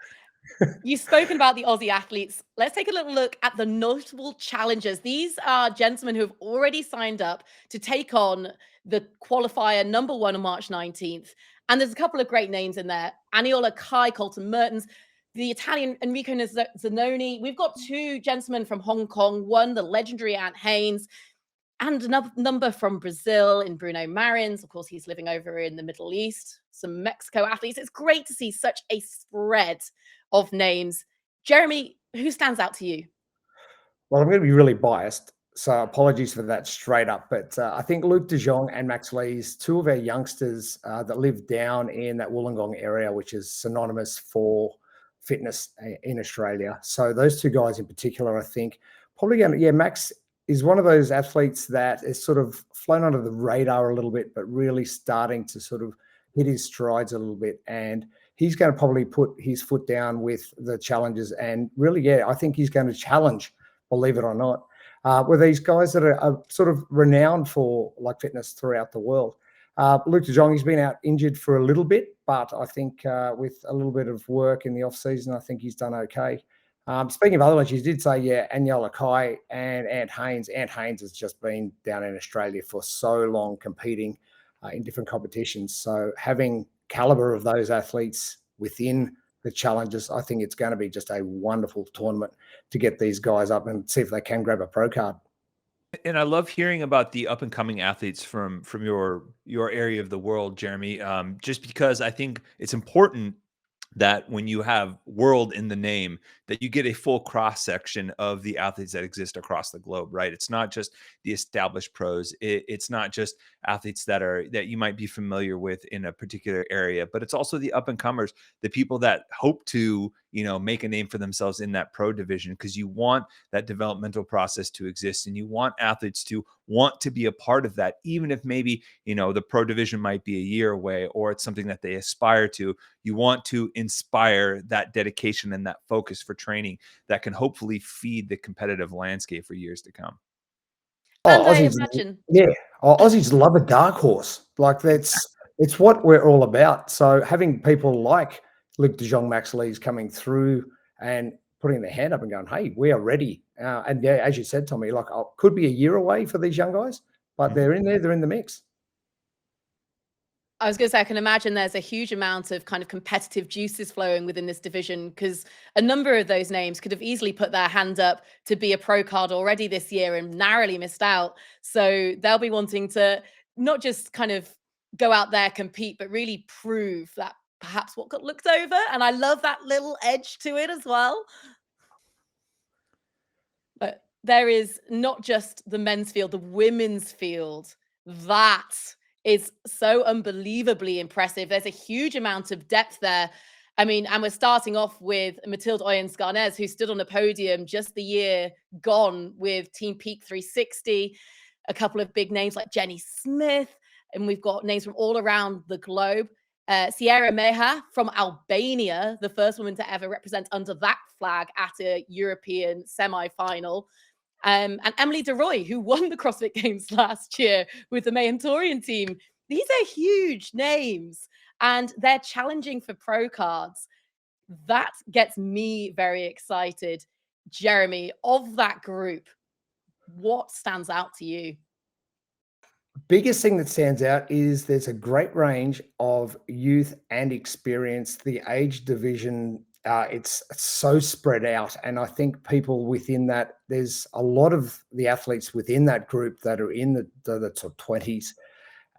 You've spoken about the Aussie athletes. Let's take a little look at the notable challenges. These are gentlemen who have already signed up to take on the qualifier number 1 on March 19th. And there's a couple of great names in there. Aniola Kai, Colton Mertens, the Italian Enrico Zanoni. We've got 2 gentlemen from Hong Kong, one, the legendary Ant Haynes, and another number from Brazil in Bruno Marins. Of course, he's living over in the Middle East. Some Mexico athletes. It's great to see such a spread of names. Jeremy, who stands out to you? Well, I'm going to be really biased, so apologies for that straight up. But I think Luke de Jong and Max Lees, 2 of our youngsters that live down in that Wollongong area, which is synonymous for fitness in Australia. So those 2 guys in particular, I think, probably going to, Max is one of those athletes that is sort of flown under the radar a little bit, but really starting to sort of hit his strides a little bit. And he's going to probably put his foot down with the challenges. And really, I think he's going to challenge, believe it or not, with these guys that are sort of renowned for like fitness throughout the world. Luke de Jong, he's been out injured for a little bit, but I think with a little bit of work in the off season, I think he's done okay. Speaking of other ones, you did say, Aniola Kai and Ant Haynes. Ant Haynes has just been down in Australia for so long competing in different competitions. So having caliber of those athletes within the challenges, I think it's going to be just a wonderful tournament to get these guys up and see if they can grab a pro card. And I love hearing about the up and coming athletes from your area of the world, Jeremy. Just because I think it's important that when you have world in the name, that you get a full cross section of the athletes that exist across the globe, right? It's not just the established pros. It's not just athletes that you might be familiar with in a particular area, but it's also the up and comers, the people that hope to, make a name for themselves in that pro division, because you want that developmental process to exist and you want athletes to want to be a part of that, even if maybe, the pro division might be a year away or it's something that they aspire to. You want to inspire that dedication and that focus for training that can hopefully feed the competitive landscape for years to come. And Oh, I Aussies, imagine, yeah. Oh, Aussies love a dark horse. Like it's what we're all about. So having people like Luke de Jong, Max Lees coming through and putting their hand up and going, "Hey, we are ready." And yeah, as you said, Tommy, like could be a year away for these young guys, but they're in there. They're in the mix. I was going to say, I can imagine there's a huge amount of kind of competitive juices flowing within this division, because a number of those names could have easily put their hand up to be a pro card already this year and narrowly missed out. So they'll be wanting to not just kind of go out there, compete, but really prove that perhaps what got looked over. And I love that little edge to it as well. But there is not just the men's field, the women's field. That is so unbelievably impressive. There's a huge amount of depth there. I mean, and we're starting off with Mathilde Oyens-Garnez, who stood on a podium just the year gone with Team Peak 360, a couple of big names like Jenny Smith, and we've got names from all around the globe. Sierra Meha from Albania, the first woman to ever represent under that flag at a European semi-final. And Emily DeRoy, who won the CrossFit Games last year with the Mayhem Torian team. These are huge names, and they're challenging for pro cards. That gets me very excited. Jeremy, of that group, what stands out to you? Biggest thing that stands out is there's a great range of youth and experience. The age division, it's so spread out. And I think people within that, there's a lot of the athletes within that group that are in the top 20s.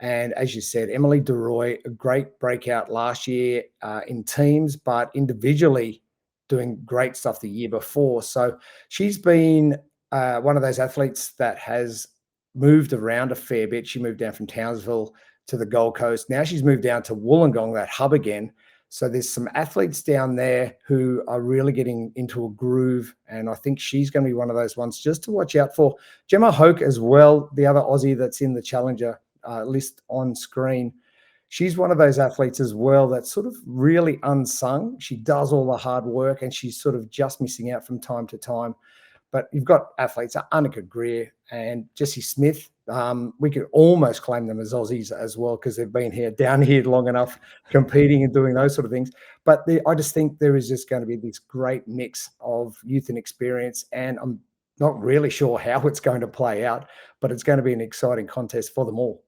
And as you said, Emily DeRoy, a great breakout last year in teams, but individually doing great stuff the year before. So she's been one of those athletes that has moved around a fair bit. She moved down from Townsville to the Gold Coast. Now she's moved down to Wollongong, that hub again. So there's some athletes down there who are really getting into a groove. And I think she's going to be one of those ones just to watch out for. Gemma Hoke as well, the other Aussie that's in the Challenger list on screen. She's one of those athletes as well that's sort of really unsung. She does all the hard work and she's sort of just missing out from time to time. But you've got athletes, Annika Greer and Jessie Smith. We could almost claim them as Aussies as well because they've been down here long enough, competing and doing those sort of things. But I just think there is just going to be this great mix of youth and experience, and I'm not really sure how it's going to play out, but it's going to be an exciting contest for them all.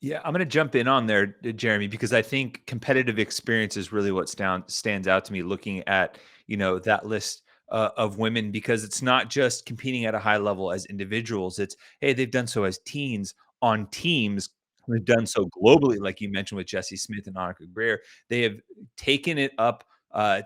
Yeah, I'm going to jump in on there, Jeremy, because I think competitive experience is really what stands out to me looking at, that list of women, because it's not just competing at a high level as individuals. It's, hey, they've done so as teens on teams. They've done so globally, like you mentioned with Jessie Smith and Annika Greer. They have taken it up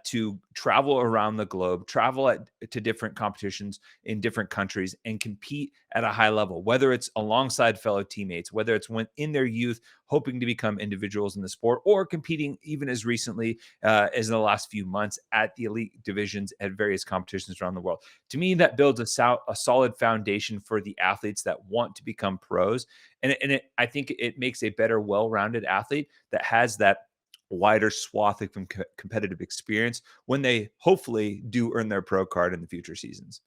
to travel around the globe, travel to different competitions in different countries and compete at a high level, whether it's alongside fellow teammates, whether it's when in their youth, hoping to become individuals in the sport, or competing even as recently as in the last few months at the elite divisions at various competitions around the world. To me, that builds a solid foundation for the athletes that want to become pros. And I think it makes a better, well-rounded athlete that has that wider swath of competitive experience when they hopefully do earn their pro card in the future seasons.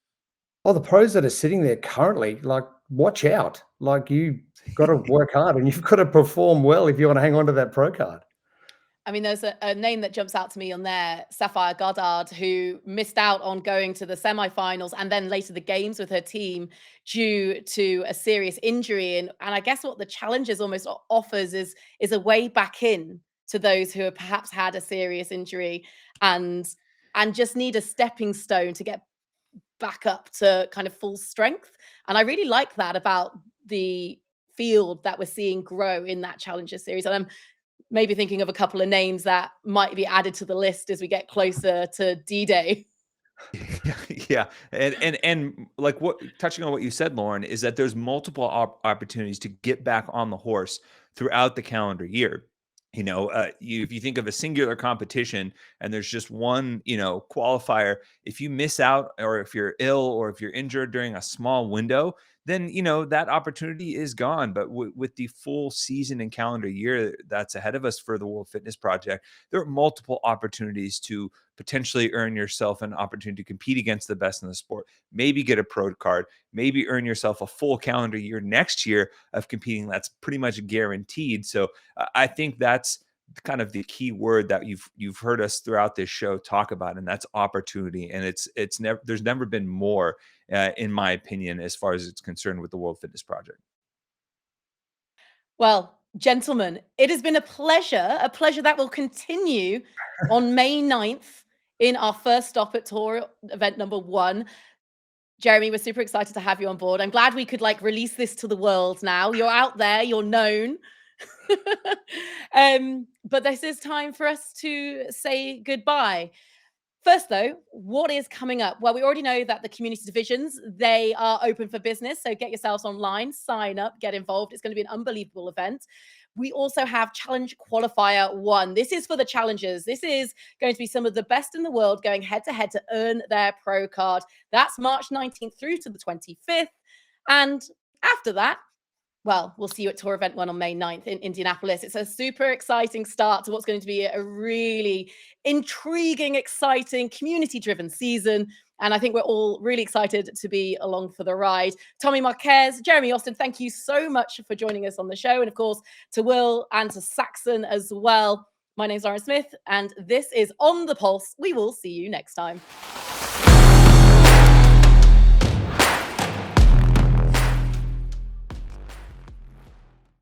Oh, the pros that are sitting there currently, like, watch out. Like, you got to work hard and you've got to perform well if you want to hang on to that pro card. I mean, there's a name that jumps out to me on there, Sapphire Goddard, who missed out on going to the semifinals and then later the games with her team due to a serious injury. And I guess what the Challengers almost offers is a way back in to those who have perhaps had a serious injury and just need a stepping stone to get back up to kind of full strength. And I really like that about the field that we're seeing grow in that Challenger series. And I'm maybe thinking of a couple of names that might be added to the list as we get closer to D-Day. Yeah, and like what touching on what you said, Lauren, is that there's multiple opportunities to get back on the horse throughout the calendar year. If you think of a singular competition and there's just one, qualifier, if you miss out or if you're ill or if you're injured during a small window, then, that opportunity is gone. But with the full season and calendar year that's ahead of us for the World Fitness Project, there are multiple opportunities to potentially earn yourself an opportunity to compete against the best in the sport, maybe get a pro card, maybe earn yourself a full calendar year next year of competing. That's pretty much guaranteed. So I think that's kind of the key word that you've heard us throughout this show talk about, and that's opportunity. And there's never been more, in my opinion, as far as it's concerned with the World Fitness Project. Well, gentlemen, it has been a pleasure that will continue on May 9th in our first stop at tour event number 1. Jeremy, we're super excited to have you on board. I'm glad we could release this to the world now. You're out there, you're known. But this is time for us to say goodbye. First, though, what is coming up? Well, we already know that the community divisions, they are open for business. So get yourselves online, sign up, get involved. It's going to be an unbelievable event. We also have Challenge Qualifier 1. This is for the challengers. This is going to be some of the best in the world going head to head to earn their pro card. That's March 19th through to the 25th. And after that, well, we'll see you at Tour Event 1 on May 9th in Indianapolis. It's a super exciting start to what's going to be a really intriguing, exciting, community-driven season. And I think we're all really excited to be along for the ride. Tommy Marquez, Jeremy Austin, thank you so much for joining us on the show. And of course, to Will and to Saxon as well. My name's Lauren Smith, and this is On the Pulse. We will see you next time.